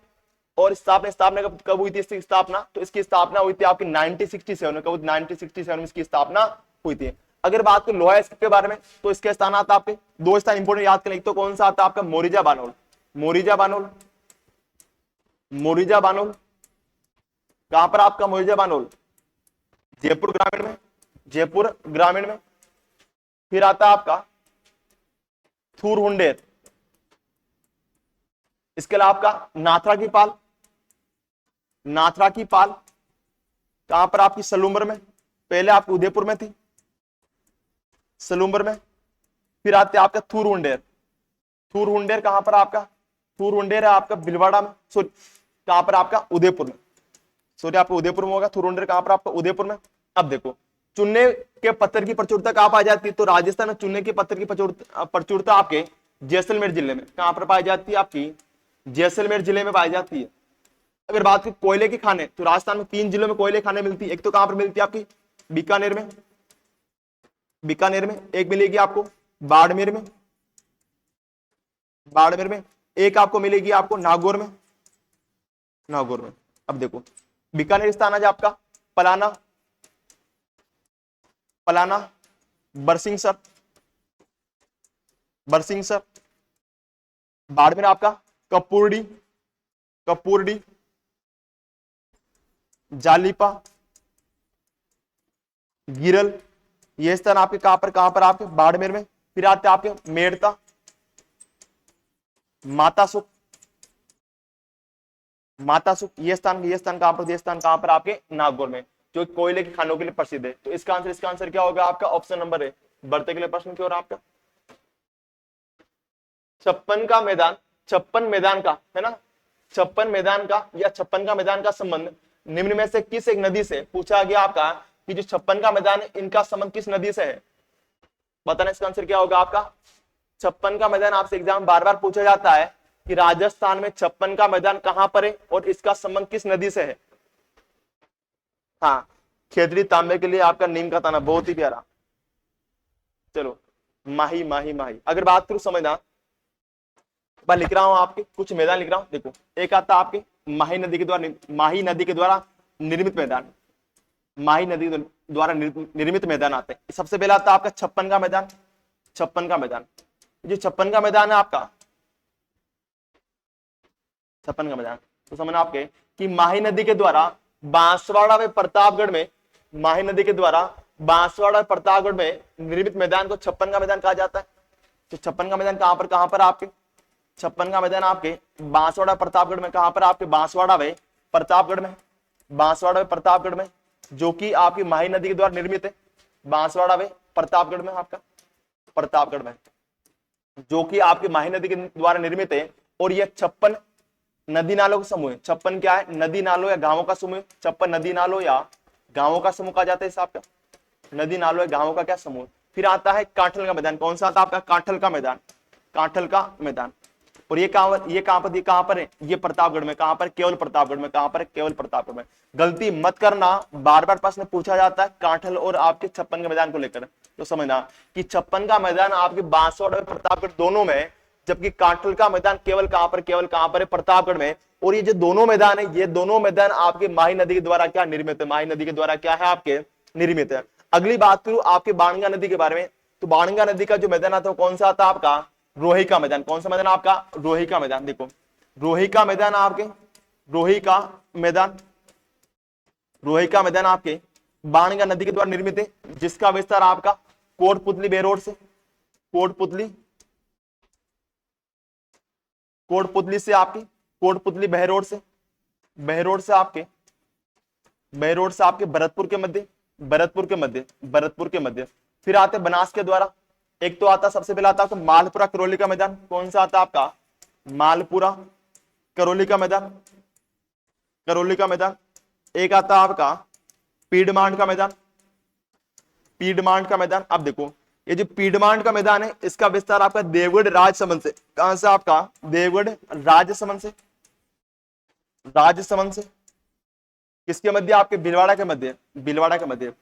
और स्थापना कब हुई थी इसकी स्थापना, तो इसकी स्थापना हुई थी आपकी 1967 में, कब 1967 में इसकी स्थापना हुई थी। अगर बात करें लोहा के बारे में तो इसके स्थान आता है आपके दो स्थान इंपोर्टेंट याद करें, एक तो कौन सा आता है आपका मोरिजा बानोल, मोरिजा बानोल, मोरिजा बानोल कहां पर आपका मोरिजा बानोल, जयपुर ग्रामीण में, जयपुर ग्रामीण में। फिर आता है आपका थूर हुंडेर, इसके अलावा आपका नाथरा की पाल, नाथरा की पाल कहां पर आपकी सलूम्बर में, पहले आपकी उदयपुर में थी, सलूम्बर में। फिर आते आपका थूर हुंडेर, थूर हुंडेर कहां पर आपका, थूर हुंडेर है आपका भिलवाड़ा में, सॉरी कहां पर आपका उदयपुर में, सॉरी आपका उदयपुर में होगा, थूर हुंडेर कहां पर आपका उदयपुर में। अब देखो चुन्ने के पत्थर की प्रचुरता कहां पाई जाती है, तो राजस्थान में चुन्ने के पत्थर की प्रचुरता आपके जैसलमेर जिले में कहां पर पाई जाती है आपकी, जैसलमेर जिले में पाई जाती है। अगर बात की कोयले के खाने, तो राजस्थान में 3 जिलों में कोयले खाने मिलती है। एक तो कहां पर मिलती है आपकी, बीकानेर में, बीकानेर में। एक मिलेगी आपको बाड़मेर में, बाड़मेर में। एक आपको मिलेगी आपको नागौर में, नागौर में। अब देखो बीकानेर स्थान है आपका पलाना, पलाना, बरसिंहसर, बरसिंहसर। बाड़मेर आपका कपूरडी, कपूरडी, जालीपा, गिरल। ये स्थान आपके कहां पर आपके बाड़मेर में। फिर आते हैं आपके मेड़ता, मातासुक, मातासुक। ये स्थान कहां पर, ये स्थान कहां पर आपके नागौर में, जो कोयले के खानों के लिए प्रसिद्ध है। तो इसका आंसर क्या होगा आपका, ऑप्शन नंबर है। बढ़ते के लिए प्रश्न क्यों रहा आपका। 56 का मैदान, 56 मैदान का है ना, 56 मैदान का या 56 का मैदान का संबंध निम्न में से किस एक नदी से, पूछा गया आपका कि जो 56 का मैदान है इनका संबंध किस नदी से है। बताना इसका आंसर क्या होगा आपका। 56 का मैदान आपसे एग्जाम बार बार पूछा जाता है कि राजस्थान में 56 का मैदान कहां पर है और इसका संबंध किस नदी से है। हाँ, खेतड़ी तांबे के लिए आपका नीम का ताना, बहुत ही प्यारा। चलो माही, माही, माही। अगर बात करूं समझना, मैं लिख रहा हूं आपके कुछ मैदान लिख रहा हूं। देखो एक आता आपके माही नदी के द्वारा, माही नदी के द्वारा निर्मित मैदान, माही नदी द्वारा निर्मित मैदान आते हैं। सबसे पहला आता आपका 56 का मैदान, 56 का मैदान। जो 56 का मैदान है आपका, 56 का मैदान, तो समझना आपके कि माही नदी के द्वारा बांसवाड़ा व प्रतापगढ़ में, माही नदी के द्वारा बांसवाड़ा और प्रतापगढ़ में निर्मित मैदान को 56 का मैदान कहा जाता है। तो 56 का मैदान कहां पर आपके, 56 का मैदान आपके बांसवाड़ा प्रतापगढ़ में। कहां पर आपके, बांसवाड़ा व प्रतापगढ़ में, बांसवाड़ा व प्रतापगढ़ में, जो कि आपकी माही नदी के द्वारा निर्मित है। बांसवाड़ा व प्रतापगढ़ में, आपका प्रतापगढ़ में, जो कि आपकी माही नदी के द्वारा निर्मित है। और यह 56 नदी नालों का समूह है। 56 क्या है, नदी नालों या गांवों का समूह। 56 नदी नालों या गांवों का समूह कहा जाता है इस आपका, नदी नालों या गांवों का क्या समूह। फिर आता है काठल का मैदान। कौन सा आता है आपका, काठल का मैदान, काठल का मैदान। और ये कहां पर है, ये प्रतापगढ़ में। कहां पर, केवल प्रतापगढ़ में। कहां पर, केवल प्रतापगढ़ में। गलती मत करना, बार बार प्रश्न पूछा जाता है काठल और आपके 56 के मैदान को लेकर। तो समझना कि 56 का मैदान आपके बांसवाड़ा और प्रतापगढ़ दोनों में, जबकि काठल का मैदान केवल कहां पर है, प्रतापगढ़ में। और ये जो दोनों मैदान है, ये दोनों मैदान आपके माही नदी के द्वारा क्या निर्मित है, माही नदी के द्वारा क्या है आपके निर्मित है। अगली बात करूं आपके बाणगंगा नदी के बारे में, तो बाणगंगा नदी का जो मैदान आता है कौन सा आता है आपका, रोही का मैदान। कौन सा मैदान आपका, रोही का मैदान। देखो रोही का मैदान आपके, रोही का मैदान, रोही का मैदान आपके बाणगंगा नदी के द्वारा निर्मित है, जिसका विस्तार आपका कोटपुतली बेरोड से, कोटपुतली, कोटपुतली से आपकी, कोटपुतली बहरोड से, बहरोड से आपके, बहरोड से आपके भरतपुर के मध्य, भरतपुर के मध्य, भरतपुर के मध्य। फिर आते बनास के द्वारा। एक तो आता, सबसे पहला आता है मालपुरा करौली का मैदान। कौन सा आता है आपका, मालपुरा करौली का मैदान, करौली का मैदान। एक आता है आपका पीडमांड का मैदान, पीडमांड का मैदान। अब देखो ये जो पीडमांड का मैदान है, इसका विस्तार आपका देवगढ़ राजसमंद से। कहां से आपका, देवगढ़ राजसमंद से, राजसमंद से। किसके मध्य, आपके भीलवाड़ा के मध्य, भीलवाड़ा के मध्य।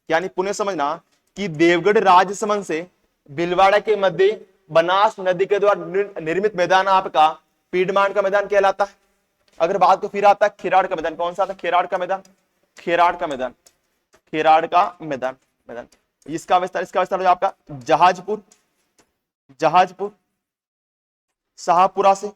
यानी पुनः समझना कि देवगढ़ राजसमंद से भीलवाड़ा के मध्य बनास नदी के द्वारा निर्मित मैदान आपका पीडमांड का मैदान कहलाता है। अगर बात को फिर आता है खेराड़ का मैदान। कौन सा था, खेराड़ का मैदान, खेराड़ का मैदान, खेराड़ का मैदान, मैदान। इसका विस्तार हो आपका जहाजपुर, जहाजपुर, शाहपुरा से,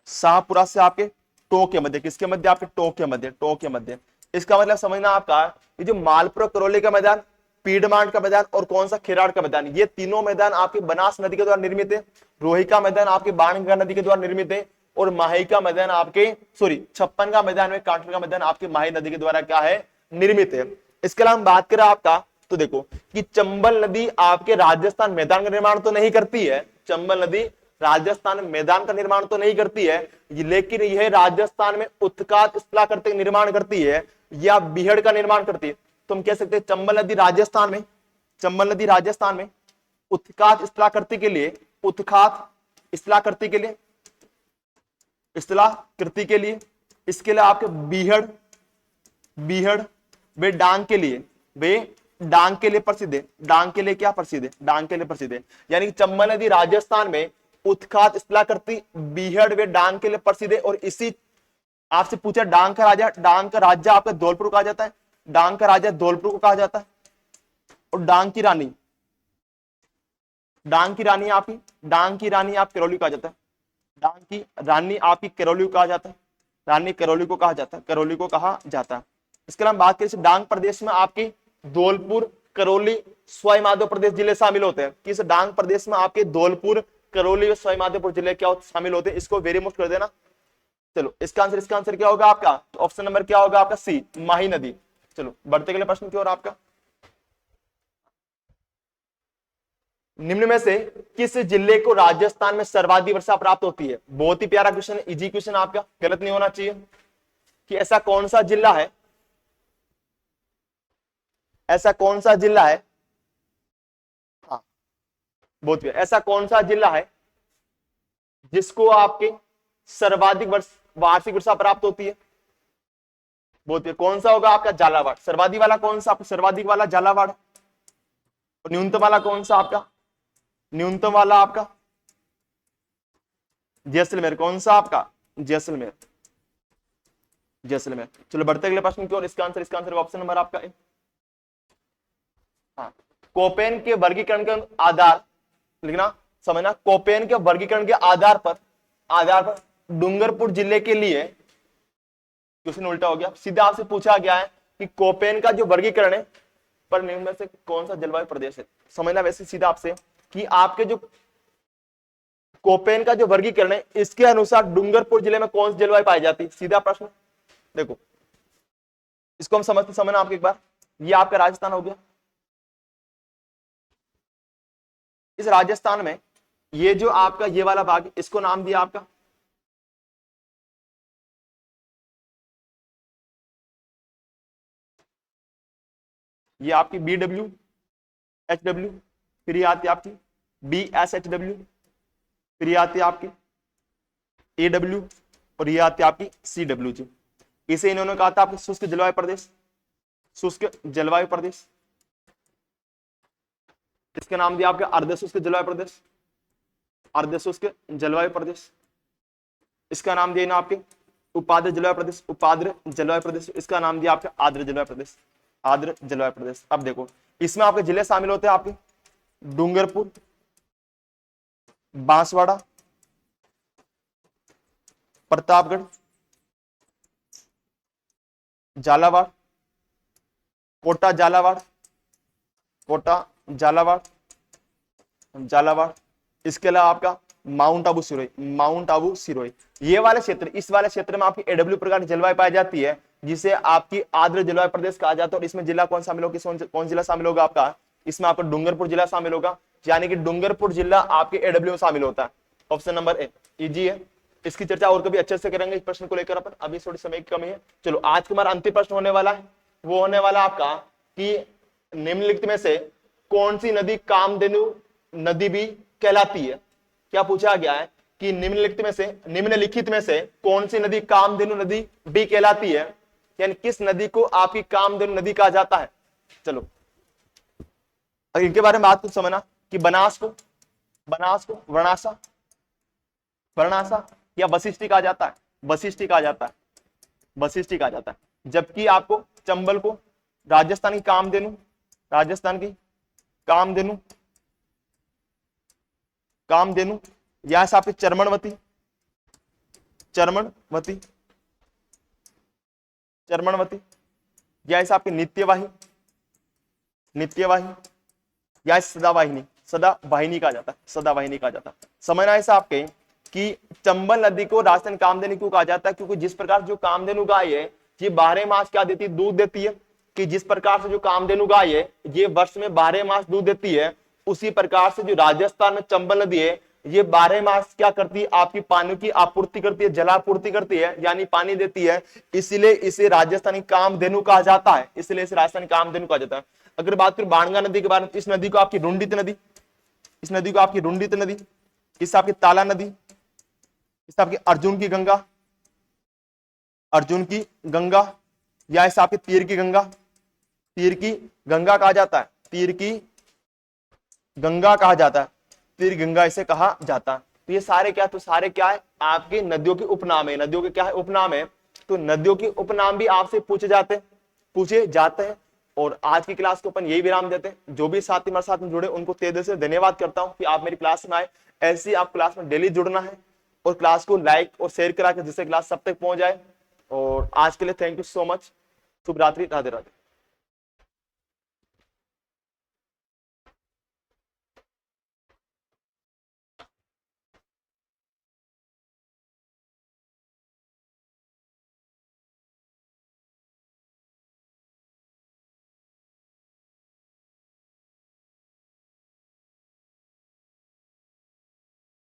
शाहपुरा से आपके टोंक के मध्य। किसके मध्य, आपके टोंक के मध्य, टोंक के मध्य। इसका मतलब समझना आपका, ये जो मालपुरा करौली का मैदान, पीडमांड का मैदान और कौन सा, खेराड़ का मैदान, ये तीनों मैदान आपके बनास नदी के द्वारा निर्मित है। रोही का मैदान आपके बाणगंगा नदी के द्वारा निर्मित है। और माही का मैदान आपके, सॉरी 56 का मैदान में काठल का मैदान आपके माही नदी के द्वारा क्या है, निर्मित है। इसके अलावा हम बात करें आपका, तो देखो कि चंबल नदी आपके राजस्थान मैदान का निर्माण तो नहीं करती है, चंबल नदी राजस्थान मैदान का निर्माण तो नहीं करती है, लेकिन यह राजस्थान में उत्कात स्थलाकृति निर्माण करती है या बीहड़ का निर्माण करती है। तो हम कह सकते हैं चंबल नदी राजस्थान में, चंबल नदी राजस्थान में उत्कात स्थलाकृति के लिए, उत्कात स्थलाकृति के लिए इस्तेलाह कृति के लिए, इसके लिए आपके बीहड़, बीहड़ वे डांग के लिए, वे डांग के लिए प्रसिद्ध है। डांग के लिए क्या प्रसिद्ध है? डांग के लिए प्रसिद्ध है। यानी कि चंबल नदी राजस्थान में उत्खात इस्तेलाह करती बीहड़ वे डांग के लिए प्रसिद्ध है। और इसी आपसे पूछा डांग का राजा, डांग का राजा आपका धौलपुर कहा जाता है, डांग का राजा धौलपुर को कहा जाता है। और डांग की रानी, डांग की रानी आपकी, डांग की रानी आप करौली कहा जाता है, डांग की रानी आपकी करौली को कहा जाता है, रानी करौली को कहा जाता है, करौली को कहा जाता है। इसके अलावा बात करें डांग प्रदेश में आपकी धौलपुर, करौली, सवाई माधोपुर प्रदेश जिले शामिल होते हैं। किस डांग प्रदेश में आपके धौलपुर, करौली और सवाई माधोपुर जिले क्या शामिल होते हैं? इसको वेरी मुश्किल कर देना। चलो इसका आंसर क्या होगा आपका? तो ऑप्शन नंबर क्या होगा आपका? सी, माही नदी। चलो बढ़ते अगले प्रश्न की ओर। आपका निम्न में से किस जिले को राजस्थान में सर्वाधिक वर्षा प्राप्त होती है? बहुत ही प्यारा क्वेश्चन है, इजी क्वेश्चन आपका, गलत नहीं होना चाहिए। कि ऐसा कौन सा जिला है, ऐसा कौन सा जिला है, हाँ बहुत प्यारा, ऐसा कौन सा जिला है जिसको आपके सर्वाधिक वार्षिक वर्षा प्राप्त होती है? बहुत प्यारा, कौन सा होगा आपका? झालावाड़। सर्वाधिक वाला कौन सा? सर्वाधिक वाला झालावाड़। और न्यूनतम वाला कौन सा आपका? न्यूनतम वाला आपका जैसलमेर। कौन सा आपका? जैसलमेर, जैसलमेर। चलो बढ़ते अगले प्रश्न की ओर। इसका आंसर ऑप्शन नंबर आपका है। हाँ, कोपेन के वर्गीकरण के आधार लिखना, समझना, कोपेन के वर्गीकरण के आधार पर डूंगरपुर जिले के लिए क्वेश्चन उल्टा हो गया। सीधा आपसे पूछा गया है कि कोपेन का जो वर्गीकरण है पर निम्न में से कौन सा जलवायु प्रदेश है? समझना वैसे सीधा आपसे कि आपके जो कोपेन का जो वर्गीकरण है इसके अनुसार डूंगरपुर जिले में कौन सी जलवायु पाई जाती है? सीधा प्रश्न। देखो इसको हम समझना आपके एक बार। ये आपका राजस्थान हो गया। इस राजस्थान में ये जो आपका ये वाला भाग, इसको नाम दिया आपका ये आपकी BW HW, फिर ये आती है आपकी BSHW, फिर ये आती है आपकी AW और ये आती है आपकी CWG। इसे इन्होंने कहा था आपके शुष्क जलवायु प्रदेश, शुष्क जलवायु प्रदेश। इसका नाम दिया आपके अर्धशुष्क जलवायु प्रदेश, अर्धशुष्क जलवायु प्रदेश। इसका नाम दिया ना आपके उपाद्र जलवायु प्रदेश, उपाद्र जलवायु प्रदेश। इसका नाम दिया आपका आर्द्र जलवायु प्रदेश, आर्द्र जलवायु प्रदेश। अब देखो इसमें आपके जिले शामिल होते हैं आपके डूंगरपुर, बांसवाड़ा, प्रतापगढ़, झालावाड़, कोटा झालावाड़, कोटा झालावाड़, झालावाड़। इसके अलावा आपका माउंट आबू सिरोही, माउंट आबू सिरोही। ये वाले क्षेत्र, इस वाले क्षेत्र में आपकी AW प्रकार की जलवायु पाई जाती है जिसे आपकी आर्द्र जलवायु प्रदेश कहा जाता है। और इसमें जिला कौन शामिल होगा? कौन जिला शामिल होगा आपका? इसमें आपका डूंगरपुर जिला शामिल होगा, यानी कि डूंगरपुर जिला आपके AW में शामिल होता है। ऑप्शन नंबर ए इजी है। इसकी चर्चा और कभी अच्छे से करेंगे इस प्रश्न को लेकर अपन, अभी थोड़ी समय की कमी है। चलो आज का हमारा अंतिम प्रश्न होने वाला है, वो होने वाला आपका कि निम्नलिखित में से कौन सी नदी कामधेनु नदी भी कहलाती है? क्या पूछा गया है कि निम्नलिखित में से कौन सी नदी कामधेनु नदी भी कहलाती है, यानी किस नदी को आपकी कामधेनु नदी कहा जाता है? चलो इनके बारे में बात कुछ समझना कि बनास को वर्णासा, वर्णासा या वशिष्ठी कहा जाता है, वशिष्ठी कहा जाता है, वशिष्ठी कहा जाता है। जबकि आपको चंबल को राजस्थान की कामधेनु, राजस्थान की कामधेनु, कामधेनु या आपकी चर्मणवती, चर्मणवती, चर्मणवती या ऐसा आपकी नित्यवाही, नित्यवाही या सदावाहिनी, सदावाहिनी कहा जाता है, सदावाहिनी कहा जाता है। समझना ऐसा आपके कि चंबल नदी को राजस्थान कामधेनु क्यों कहा जाता है? क्योंकि जिस प्रकार जो कामधेनु गाय है ये 12 मास क्या देती है? दूध देती है। कि जिस प्रकार से जो कामधेनु गाय है ये वर्ष में 12 मास दूध देती है, उसी प्रकार से जो राजस्थान में चंबल नदी है ये 12 मास क्या करती है? आपकी पानी की आपूर्ति करती है, जलापूर्ति करती है, यानी पानी देती है। इसलिए इसे राजस्थानी कामधेनु कहा जाता है, इसलिए इसे राजस्थानी कामधेनु कहा जाता है। अगर बात करें बाणगंगा नदी के बारे में, इस नदी को आपकी रुंडित नदी, इस नदी को आपकी रुंडित नदी, इस आपकी ताला नदी, इसे आपकी अर्जुन की गंगा, अर्जुन की गंगा, या इसे आपके तीर की गंगा, तीर की गंगा कहा जाता है, तीर की गंगा कहा जाता है, तीर गंगा इसे कहा जाता है। तो ये सारे क्या, तो सारे क्या है आपके नदियों के उपनाम है, नदियों के क्या है उपनाम है। तो नदियों के उपनाम भी आपसे पूछे जाते हैं। और आज की क्लास को अपन यही विराम देते हैं। जो भी साथी हमारे साथ में जुड़े उनको तहे दिल से धन्यवाद करता हूं कि आप मेरी क्लास में आए। ऐसे ही आप क्लास में डेली जुड़ना है और क्लास को लाइक और शेयर करा के जिससे क्लास सब तक पहुंच जाए। और आज के लिए थैंक यू सो मच। शुभ रात्रि, राधे राधे।